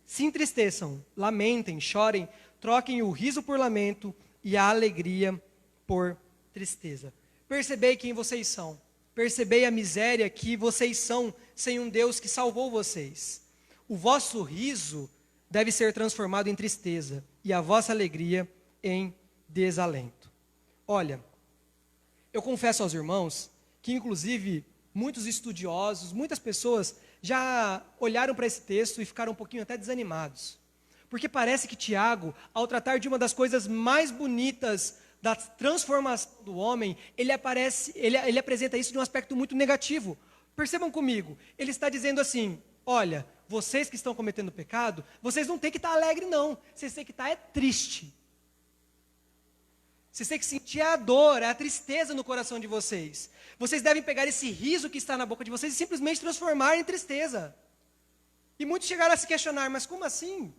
se entristeçam, lamentem, chorem, troquem o riso por lamento e a alegria por tristeza. Percebei quem vocês são. Percebei a miséria que vocês são sem um Deus que salvou vocês. O vosso riso deve ser transformado em tristeza e a vossa alegria em desalento. Olha, eu confesso aos irmãos que, inclusive, muitos estudiosos, muitas pessoas já olharam para esse texto e ficaram um pouquinho até desanimados. Porque parece que Tiago, ao tratar de uma das coisas mais bonitas da transformação do homem, ele apresenta isso de um aspecto muito negativo. Percebam comigo, ele está dizendo assim: olha, vocês que estão cometendo pecado, vocês não têm que estar alegre não, vocês têm que estar triste. Vocês têm que sentir a dor, a tristeza no coração de vocês. Vocês devem pegar esse riso que está na boca de vocês e simplesmente transformar em tristeza. E muitos chegaram a se questionar, mas como assim?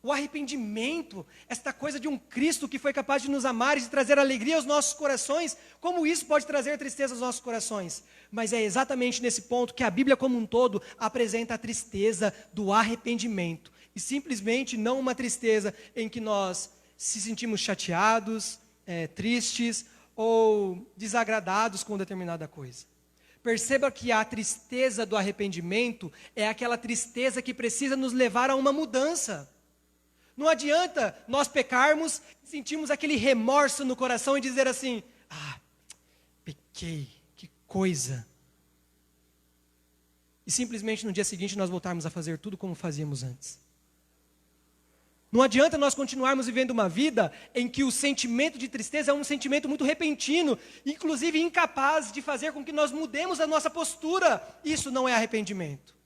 O arrependimento, esta coisa de um Cristo que foi capaz de nos amar e de trazer alegria aos nossos corações, como isso pode trazer tristeza aos nossos corações? Mas é exatamente nesse ponto que a Bíblia como um todo apresenta a tristeza do arrependimento. E simplesmente não uma tristeza em que nós se sentimos chateados, tristes ou desagradados com determinada coisa. Perceba que a tristeza do arrependimento é aquela tristeza que precisa nos levar a uma mudança. Não adianta nós pecarmos, sentimos aquele remorso no coração e dizer assim: pequei, que coisa. E simplesmente no dia seguinte nós voltarmos a fazer tudo como fazíamos antes. Não adianta nós continuarmos vivendo uma vida em que o sentimento de tristeza é um sentimento muito repentino, inclusive incapaz de fazer com que nós mudemos a nossa postura. Isso não é arrependimento.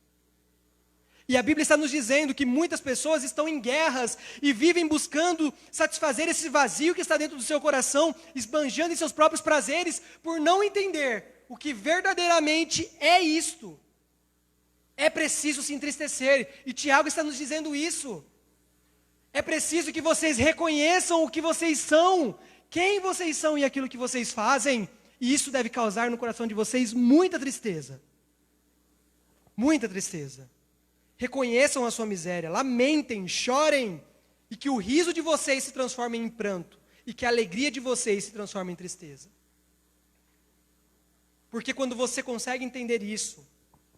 E a Bíblia está nos dizendo que muitas pessoas estão em guerras e vivem buscando satisfazer esse vazio que está dentro do seu coração, esbanjando em seus próprios prazeres, por não entender o que verdadeiramente é isto. É preciso se entristecer, e Tiago está nos dizendo isso. É preciso que vocês reconheçam o que vocês são, quem vocês são e aquilo que vocês fazem, e isso deve causar no coração de vocês muita tristeza. Muita tristeza. Reconheçam a sua miséria, lamentem, chorem, e que o riso de vocês se transforme em pranto, e que a alegria de vocês se transforme em tristeza. Porque quando você consegue entender isso,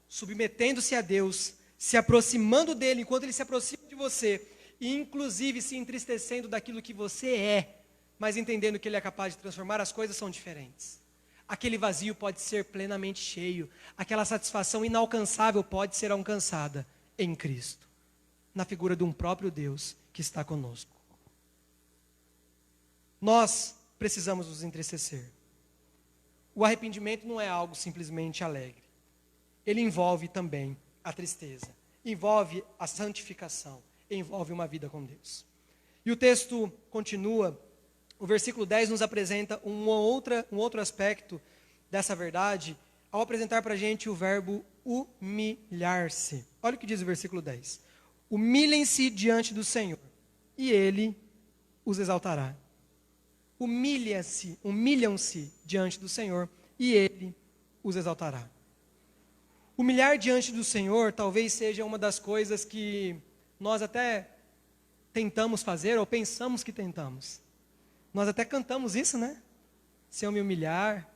submetendo-se a Deus, se aproximando dEle enquanto Ele se aproxima de você, e inclusive se entristecendo daquilo que você é, mas entendendo que Ele é capaz de transformar, as coisas são diferentes. Aquele vazio pode ser plenamente cheio, aquela satisfação inalcançável pode ser alcançada em Cristo, na figura de um próprio Deus que está conosco. Nós precisamos nos entristecer. O arrependimento não é algo simplesmente alegre. Ele envolve também a tristeza, envolve a santificação, envolve uma vida com Deus. E o texto continua, o versículo 10 nos apresenta um outro aspecto dessa verdade, ao apresentar para a gente o verbo humilhar-se. Olha o que diz o versículo 10. Humilhem-se diante do Senhor, e Ele os exaltará. Humilham-se diante do Senhor, e Ele os exaltará. Humilhar diante do Senhor talvez seja uma das coisas que nós até tentamos fazer, ou pensamos que tentamos. Nós até cantamos isso, né? Se eu me humilhar.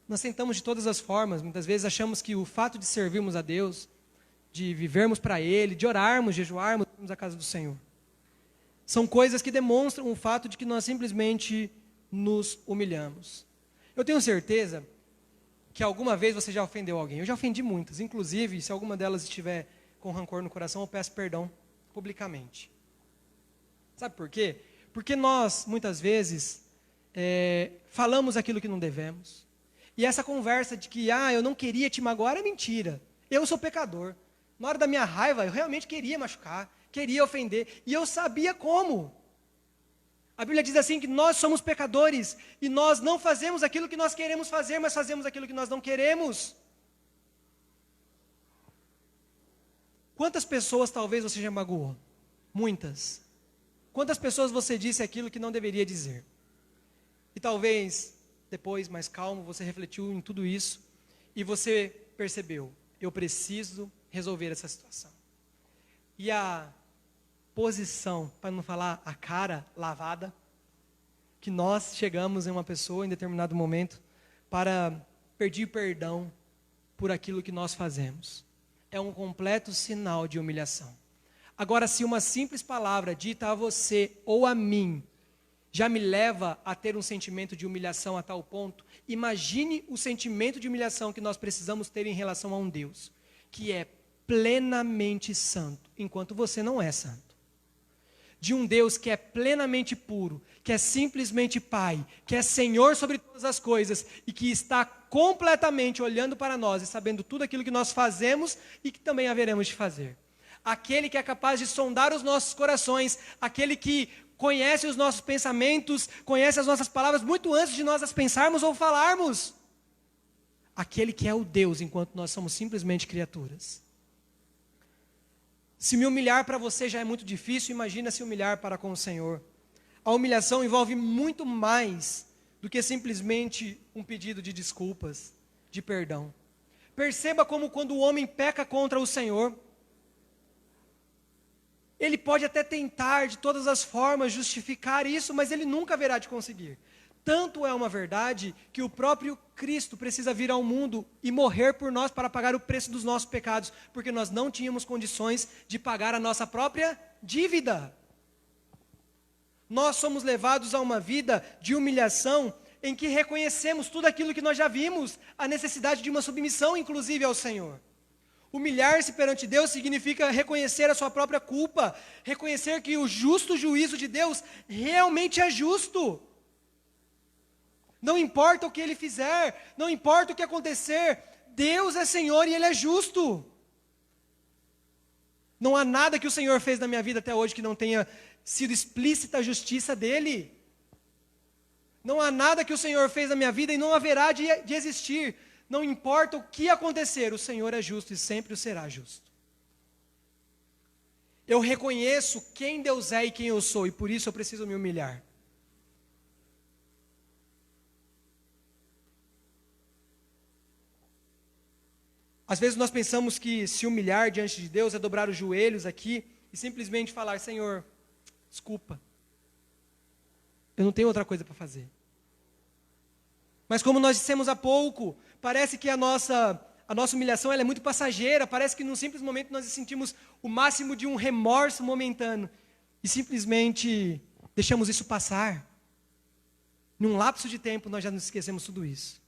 Nós tentamos de todas as formas, muitas vezes achamos que o fato de servirmos a Deus, de vivermos para Ele, de orarmos, jejuarmos, irmos à casa do Senhor, são coisas que demonstram o fato de que nós simplesmente nos humilhamos. Eu tenho certeza que alguma vez você já ofendeu alguém. Eu já ofendi muitas, inclusive, se alguma delas estiver com rancor no coração, eu peço perdão publicamente. Sabe por quê? Porque nós, muitas vezes, falamos aquilo que não devemos. E essa conversa de que, eu não queria te magoar é mentira. Eu sou pecador. Na hora da minha raiva, eu realmente queria machucar, queria ofender, e eu sabia como. A Bíblia diz assim que nós somos pecadores, e nós não fazemos aquilo que nós queremos fazer, mas fazemos aquilo que nós não queremos. Quantas pessoas talvez você já magoou? Muitas. Quantas pessoas você disse aquilo que não deveria dizer? E talvez, depois, mais calmo, você refletiu em tudo isso, e você percebeu, eu preciso resolver essa situação. E a posição, para não falar a cara lavada, que nós chegamos em uma pessoa em determinado momento para pedir perdão por aquilo que nós fazemos. É um completo sinal de humilhação. Agora, se uma simples palavra dita a você ou a mim já me leva a ter um sentimento de humilhação a tal ponto, imagine o sentimento de humilhação que nós precisamos ter em relação a um Deus que é plenamente santo, enquanto você não é santo. De um Deus que é plenamente puro, que é simplesmente Pai, que é Senhor sobre todas as coisas e que está completamente olhando para nós e sabendo tudo aquilo que nós fazemos e que também haveremos de fazer. Aquele que é capaz de sondar os nossos corações, aquele que conhece os nossos pensamentos, conhece as nossas palavras muito antes de nós as pensarmos ou falarmos. Aquele que é o Deus, enquanto nós somos simplesmente criaturas. Se me humilhar para você já é muito difícil, imagina se humilhar para com o Senhor. A humilhação envolve muito mais do que simplesmente um pedido de desculpas, de perdão. Perceba como quando o homem peca contra o Senhor, ele pode até tentar de todas as formas justificar isso, mas ele nunca haverá de conseguir. Tanto é uma verdade que o próprio Cristo precisa vir ao mundo e morrer por nós para pagar o preço dos nossos pecados, porque nós não tínhamos condições de pagar a nossa própria dívida. Nós somos levados a uma vida de humilhação em que reconhecemos tudo aquilo que nós já vimos, a necessidade de uma submissão, inclusive, ao Senhor. Humilhar-se perante Deus significa reconhecer a sua própria culpa, reconhecer que o justo juízo de Deus realmente é justo. Não importa o que Ele fizer, não importa o que acontecer, Deus é Senhor e Ele é justo. Não há nada que o Senhor fez na minha vida até hoje que não tenha sido explícita a justiça dEle. Não há nada que o Senhor fez na minha vida e não haverá de existir. Não importa o que acontecer, o Senhor é justo e sempre o será justo. Eu reconheço quem Deus é e quem eu sou, e por isso eu preciso me humilhar. Às vezes nós pensamos que se humilhar diante de Deus é dobrar os joelhos aqui e simplesmente falar: Senhor, desculpa, eu não tenho outra coisa para fazer. Mas como nós dissemos há pouco, parece que a nossa humilhação ela é muito passageira, parece que num simples momento nós sentimos o máximo de um remorso momentâneo e simplesmente deixamos isso passar. Num lapso de tempo nós já nos esquecemos tudo isso.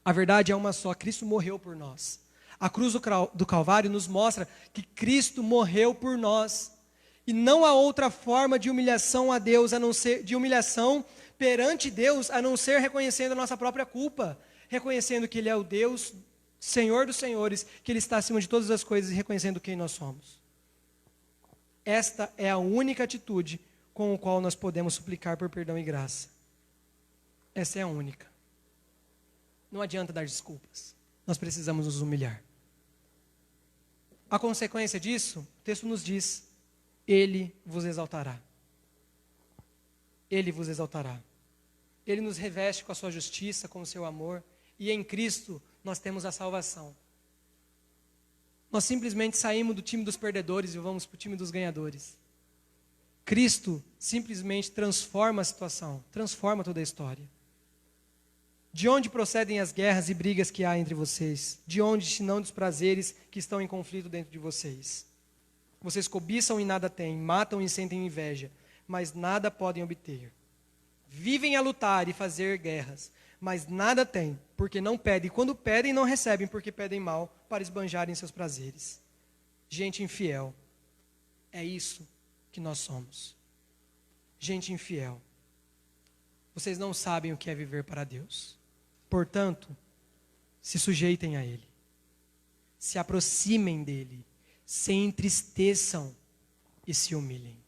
A verdade é uma só: Cristo morreu por nós. A cruz do Calvário nos mostra que Cristo morreu por nós. E não há outra forma de humilhação a Deus, a não ser de humilhação perante Deus, a não ser reconhecendo a nossa própria culpa, reconhecendo que Ele é o Deus, Senhor dos senhores, que Ele está acima de todas as coisas e reconhecendo quem nós somos. Esta é a única atitude com a qual nós podemos suplicar por perdão e graça. Essa é a única. Não adianta dar desculpas. Nós precisamos nos humilhar. A consequência disso, o texto nos diz: Ele vos exaltará. Ele vos exaltará. Ele nos reveste com a sua justiça, com o seu amor, e em Cristo nós temos a salvação. Nós simplesmente saímos do time dos perdedores e vamos para o time dos ganhadores. Cristo simplesmente transforma a situação, transforma toda a história. De onde procedem as guerras e brigas que há entre vocês? De onde, senão dos prazeres que estão em conflito dentro de vocês? Vocês cobiçam e nada têm, matam e sentem inveja, mas nada podem obter. Vivem a lutar e fazer guerras, mas nada têm, porque não pedem. E quando pedem, não recebem, porque pedem mal, para esbanjarem seus prazeres. Gente infiel. É isso que nós somos. Gente infiel. Vocês não sabem o que é viver para Deus. Portanto, se sujeitem a Ele. Se aproximem dEle. Se entristeçam e se humilhem.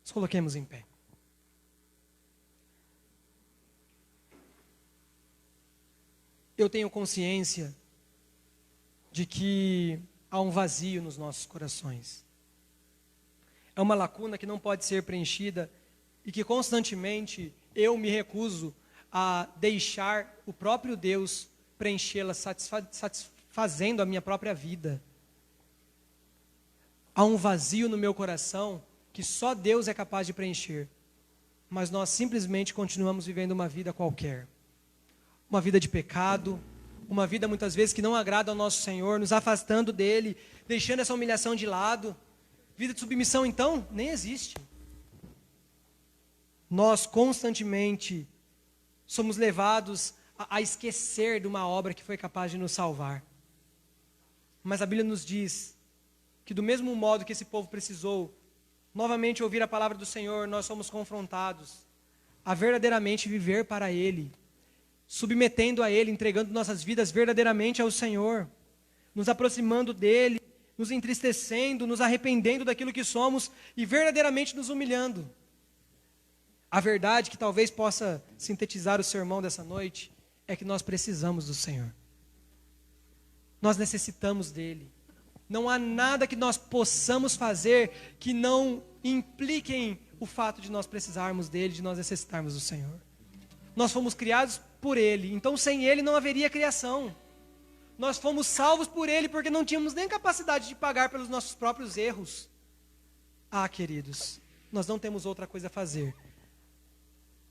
Nos coloquemos em pé. Eu tenho consciência de que há um vazio nos nossos corações. É uma lacuna que não pode ser preenchida e que constantemente eu me recuso a deixar o próprio Deus preenchê-la, satisfazendo a minha própria vida. Há um vazio no meu coração que só Deus é capaz de preencher. mas nós simplesmente continuamos vivendo uma vida qualquer. Uma vida de pecado, uma vida muitas vezes que não agrada ao nosso Senhor, nos afastando dEle, deixando essa humilhação de lado. Vida de submissão, então, nem existe. Nós constantemente somos levados a esquecer de uma obra que foi capaz de nos salvar. Mas a Bíblia nos diz que do mesmo modo que esse povo precisou novamente ouvir a palavra do Senhor, nós somos confrontados a verdadeiramente viver para Ele, submetendo a Ele, entregando nossas vidas verdadeiramente ao Senhor, nos aproximando dEle, nos entristecendo, nos arrependendo daquilo que somos e verdadeiramente nos humilhando. A verdade que talvez possa sintetizar o sermão dessa noite é que nós precisamos do Senhor. Nós necessitamos dEle. Não há nada que nós possamos fazer que não impliquem o fato de nós precisarmos dEle, de nós necessitarmos do Senhor. Nós fomos criados por Ele, então sem Ele não haveria criação. Nós fomos salvos por Ele porque não tínhamos nem capacidade de pagar pelos nossos próprios erros. Ah, queridos, nós não temos outra coisa a fazer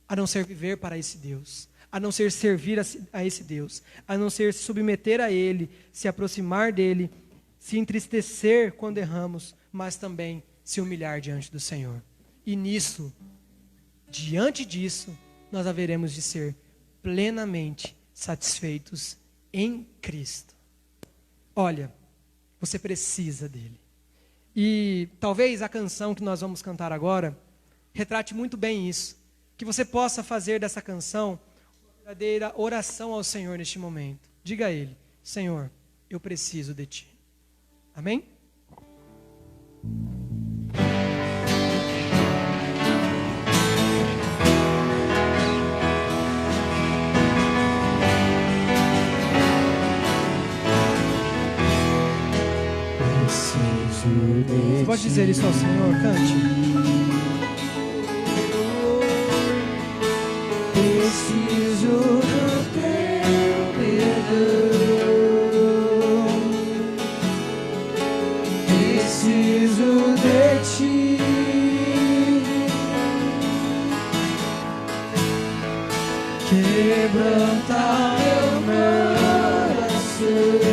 a não ser viver para esse Deus, a não ser servir a esse Deus, a não ser se submeter a Ele, se aproximar dEle, se entristecer quando erramos, mas também se humilhar diante do Senhor. E nisso, diante disso, nós haveremos de ser plenamente satisfeitos em Cristo. Olha, você precisa dEle. E talvez a canção que nós vamos cantar agora retrate muito bem isso. Que você possa fazer dessa canção uma verdadeira oração ao Senhor neste momento. Diga a Ele: Senhor, eu preciso de Ti. Amém? Você pode dizer isso ao Senhor? Cante. Preciso do teu perdão, preciso de Ti, quebranta meu coração.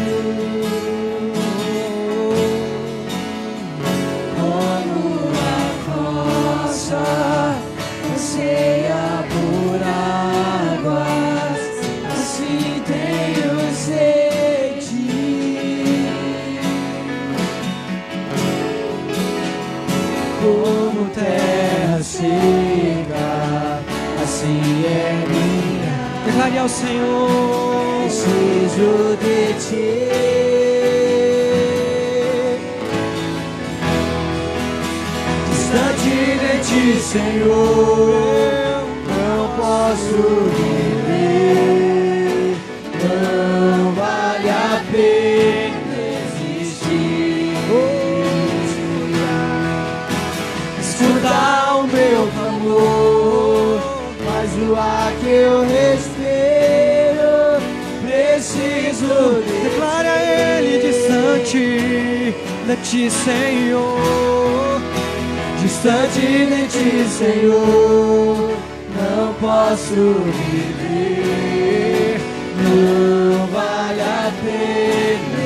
Como terra seca, assim é minha. Declare ao Senhor: preciso de Ti. Distante de Ti, Senhor, não posso viver. Não vale a pena existir. Escuta o meu clamor, mas o ar que eu respiro, preciso de declare a Ele: distante de Ti, Senhor. Distante de Ti, Senhor, não posso viver. Não vale a pena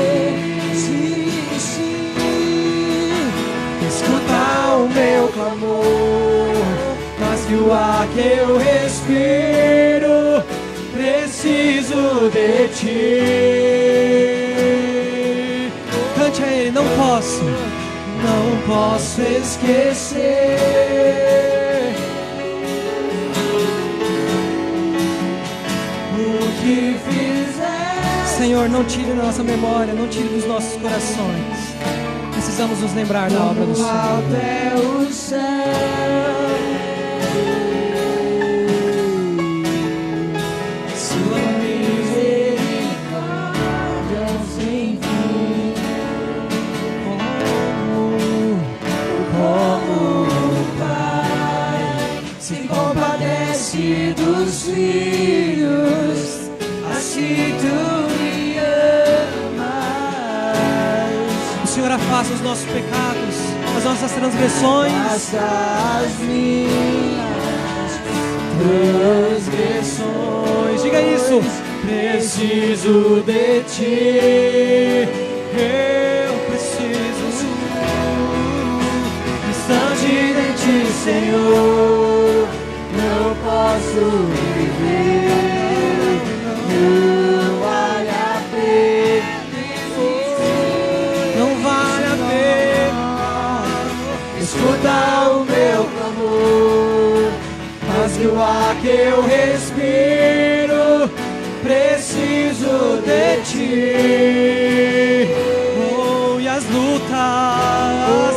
existir. Escuta o meu clamor, mas que o ar que eu respiro, preciso de Ti. Cante a Ele: não posso esquecer o que fizer. Senhor, não tire da nossa memória, não tire dos nossos corações. Precisamos nos lembrar da obra do Senhor. Até o céu, Sua misericórdia sem fim. Como o Pai se compadece dos filhos, assim Tu me amas. O Senhor afasta os nossos pecados. as nossas transgressões. Basta as minhas transgressões. Diga isso. Preciso de ti. Eu preciso Distante de ti, Senhor, não posso viver. Não vale a pena. Não vale a pena. Escuta o meu clamor, mas que o ar que eu respiro, preciso de ti. Oh, e as lutas,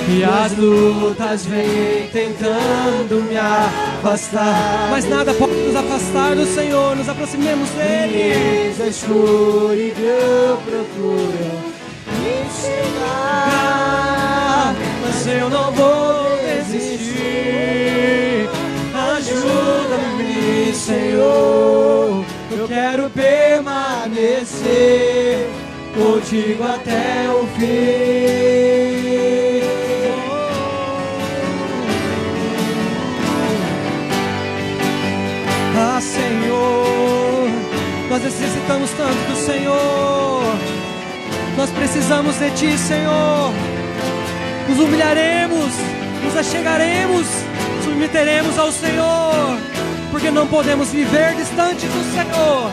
E as lutas vêm tentando me afastar, mas nada pode nos afastar do Senhor. Nos aproximemos dele. a escuridão procura me cegar, Mas eu não vou desistir. ajuda-me, Senhor. Eu quero permanecer contigo até o fim. Ah, Senhor, nós necessitamos tanto do Senhor. Nós precisamos de Ti, Senhor. Nos humilharemos, nos achegaremos, submeteremos ao Senhor, porque não podemos viver distante do Senhor.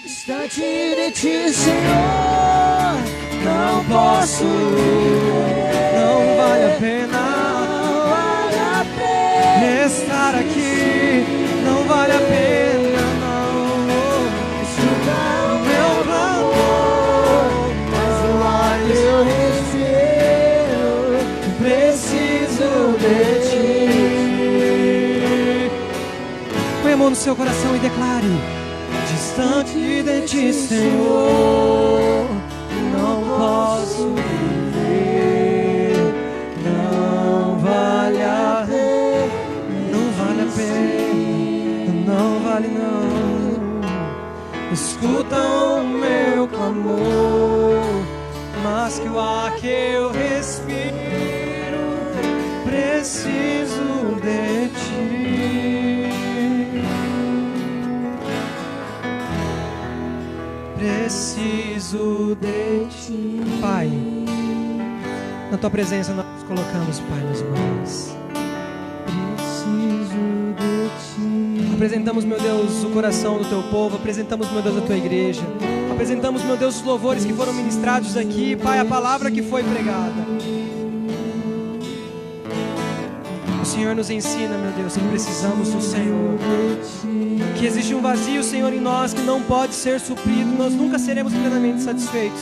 Distante de ti, Senhor, não posso viver. Não vale a pena Não vale a pena estar aqui. Não vale a pena, não. escutar o Meu clamor, mas o ar que eu respiro, preciso de ti. põe a mão no seu coração e declare: distante de Ti, Senhor, não posso viver. Não vale a pena, não vale a pena, não vale não. Escuta o meu clamor, mas que o ar que eu respiro, preciso de Ti. Preciso de Ti. Pai, na Tua presença nós nos colocamos, Pai, nas mãos. Preciso de ti. Apresentamos, meu Deus, o coração do Teu povo. Apresentamos, meu Deus, a Tua igreja. Apresentamos, meu Deus, os louvores que foram ministrados aqui. Pai, a palavra que foi pregada. O Senhor nos ensina, meu Deus, que precisamos do Senhor. Que existe um vazio, Senhor, em nós que não pode ser suprido. Nós nunca seremos plenamente satisfeitos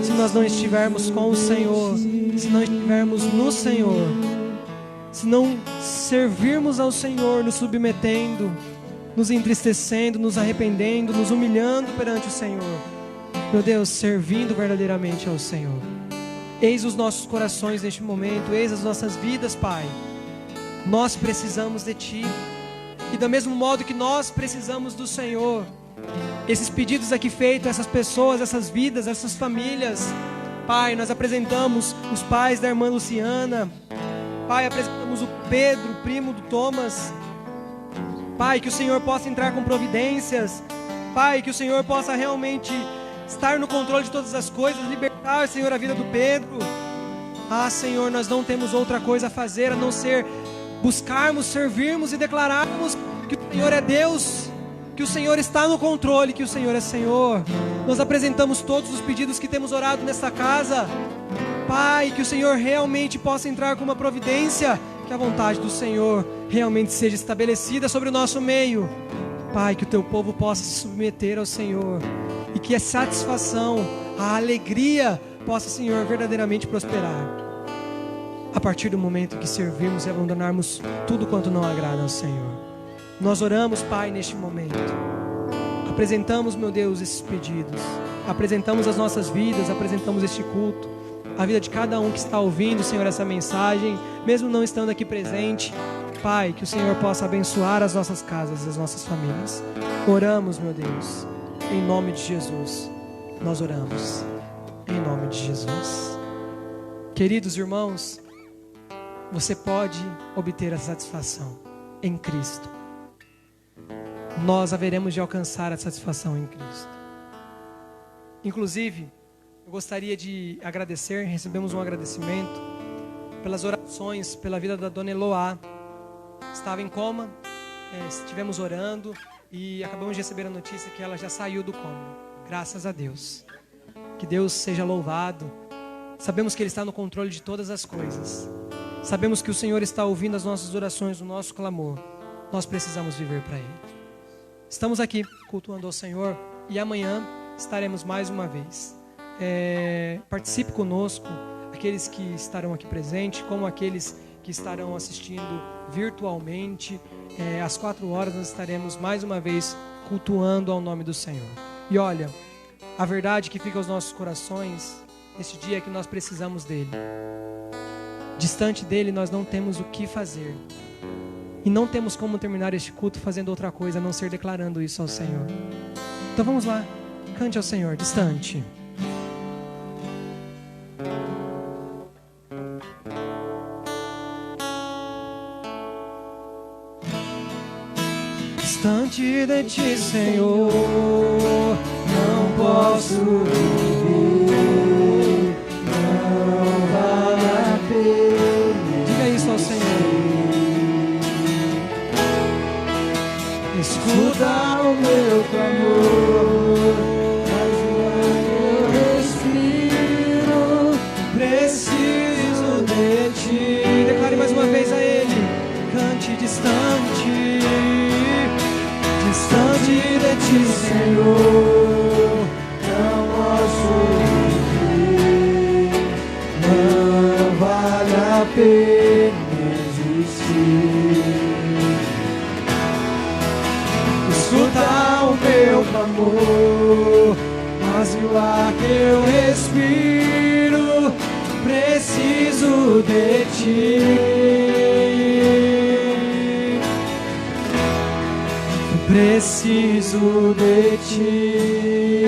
se nós não estivermos com o Senhor, se não estivermos no Senhor, se não servirmos ao Senhor, nos submetendo, nos entristecendo, nos arrependendo, nos humilhando perante o Senhor. Meu Deus, servindo verdadeiramente ao Senhor. Eis os nossos corações neste momento, eis as nossas vidas, Pai. Nós precisamos de Ti. E do mesmo modo que nós precisamos do Senhor, esses pedidos aqui feitos, essas pessoas, essas vidas, essas famílias, Pai, nós apresentamos os pais da irmã Luciana. Pai, apresentamos o Pedro, primo do Thomas. Pai, que o Senhor possa entrar com providências. Pai, que o Senhor possa realmente estar no controle de todas as coisas, libertar, Senhor, a vida do Pedro. Ah, Senhor, nós não temos outra coisa a fazer a não ser buscarmos, servirmos e declararmos que o Senhor é Deus, que o Senhor está no controle, que o Senhor é Senhor. Nós apresentamos todos os pedidos que temos orado nesta casa. Pai, que o Senhor realmente possa entrar com uma providência, que a vontade do Senhor realmente seja estabelecida sobre o nosso meio. Pai, que o Teu povo possa se submeter ao Senhor e que a satisfação, a alegria possa, Senhor, verdadeiramente prosperar. A partir do momento que servirmos e abandonarmos tudo quanto não agrada ao Senhor. Nós oramos, Pai, neste momento. Apresentamos, meu Deus, esses pedidos. Apresentamos as nossas vidas, apresentamos este culto. A vida de cada um que está ouvindo, Senhor, essa mensagem, mesmo não estando aqui presente. Pai, que o Senhor possa abençoar as nossas casas, as nossas famílias. Oramos, meu Deus, em nome de Jesus. Nós oramos, em nome de Jesus. Queridos irmãos, você pode obter a satisfação em Cristo. Nós haveremos de alcançar a satisfação em Cristo. Inclusive, eu gostaria de agradecer, recebemos um agradecimento pelas orações, pela vida da dona Eloá. Estava em coma, estivemos orando e acabamos de receber a notícia que ela já saiu do coma. Graças a Deus. Que Deus seja louvado. Sabemos que Ele está no controle de todas as coisas. Sabemos que o Senhor está ouvindo as nossas orações, o nosso clamor. Nós precisamos viver para Ele. Estamos aqui cultuando ao Senhor e amanhã estaremos mais uma vez. Participe conosco, aqueles que estarão aqui presentes, como aqueles que estarão assistindo virtualmente. Às 4 horas nós estaremos mais uma vez cultuando ao nome do Senhor. E olha, a verdade que fica aos nossos corações neste dia é que nós precisamos dele. Distante dele nós não temos o que fazer. E não temos como terminar este culto fazendo outra coisa a não ser declarando isso ao Senhor. Então vamos lá, cante ao Senhor, distante. Distante de ti, Senhor, não posso viver, não vale a pena. Diga isso ao Senhor. Escuta o meu clamor, faz o ar que eu respiro, Preciso de ti. Declare mais uma vez a Ele. Cante distante. distante de ti, Senhor, não posso viver, não vale a pena existir. Escuta o meu clamor, mas o ar que eu respiro, preciso de ti. Preciso de ti.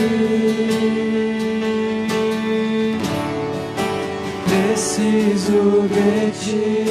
Preciso de ti.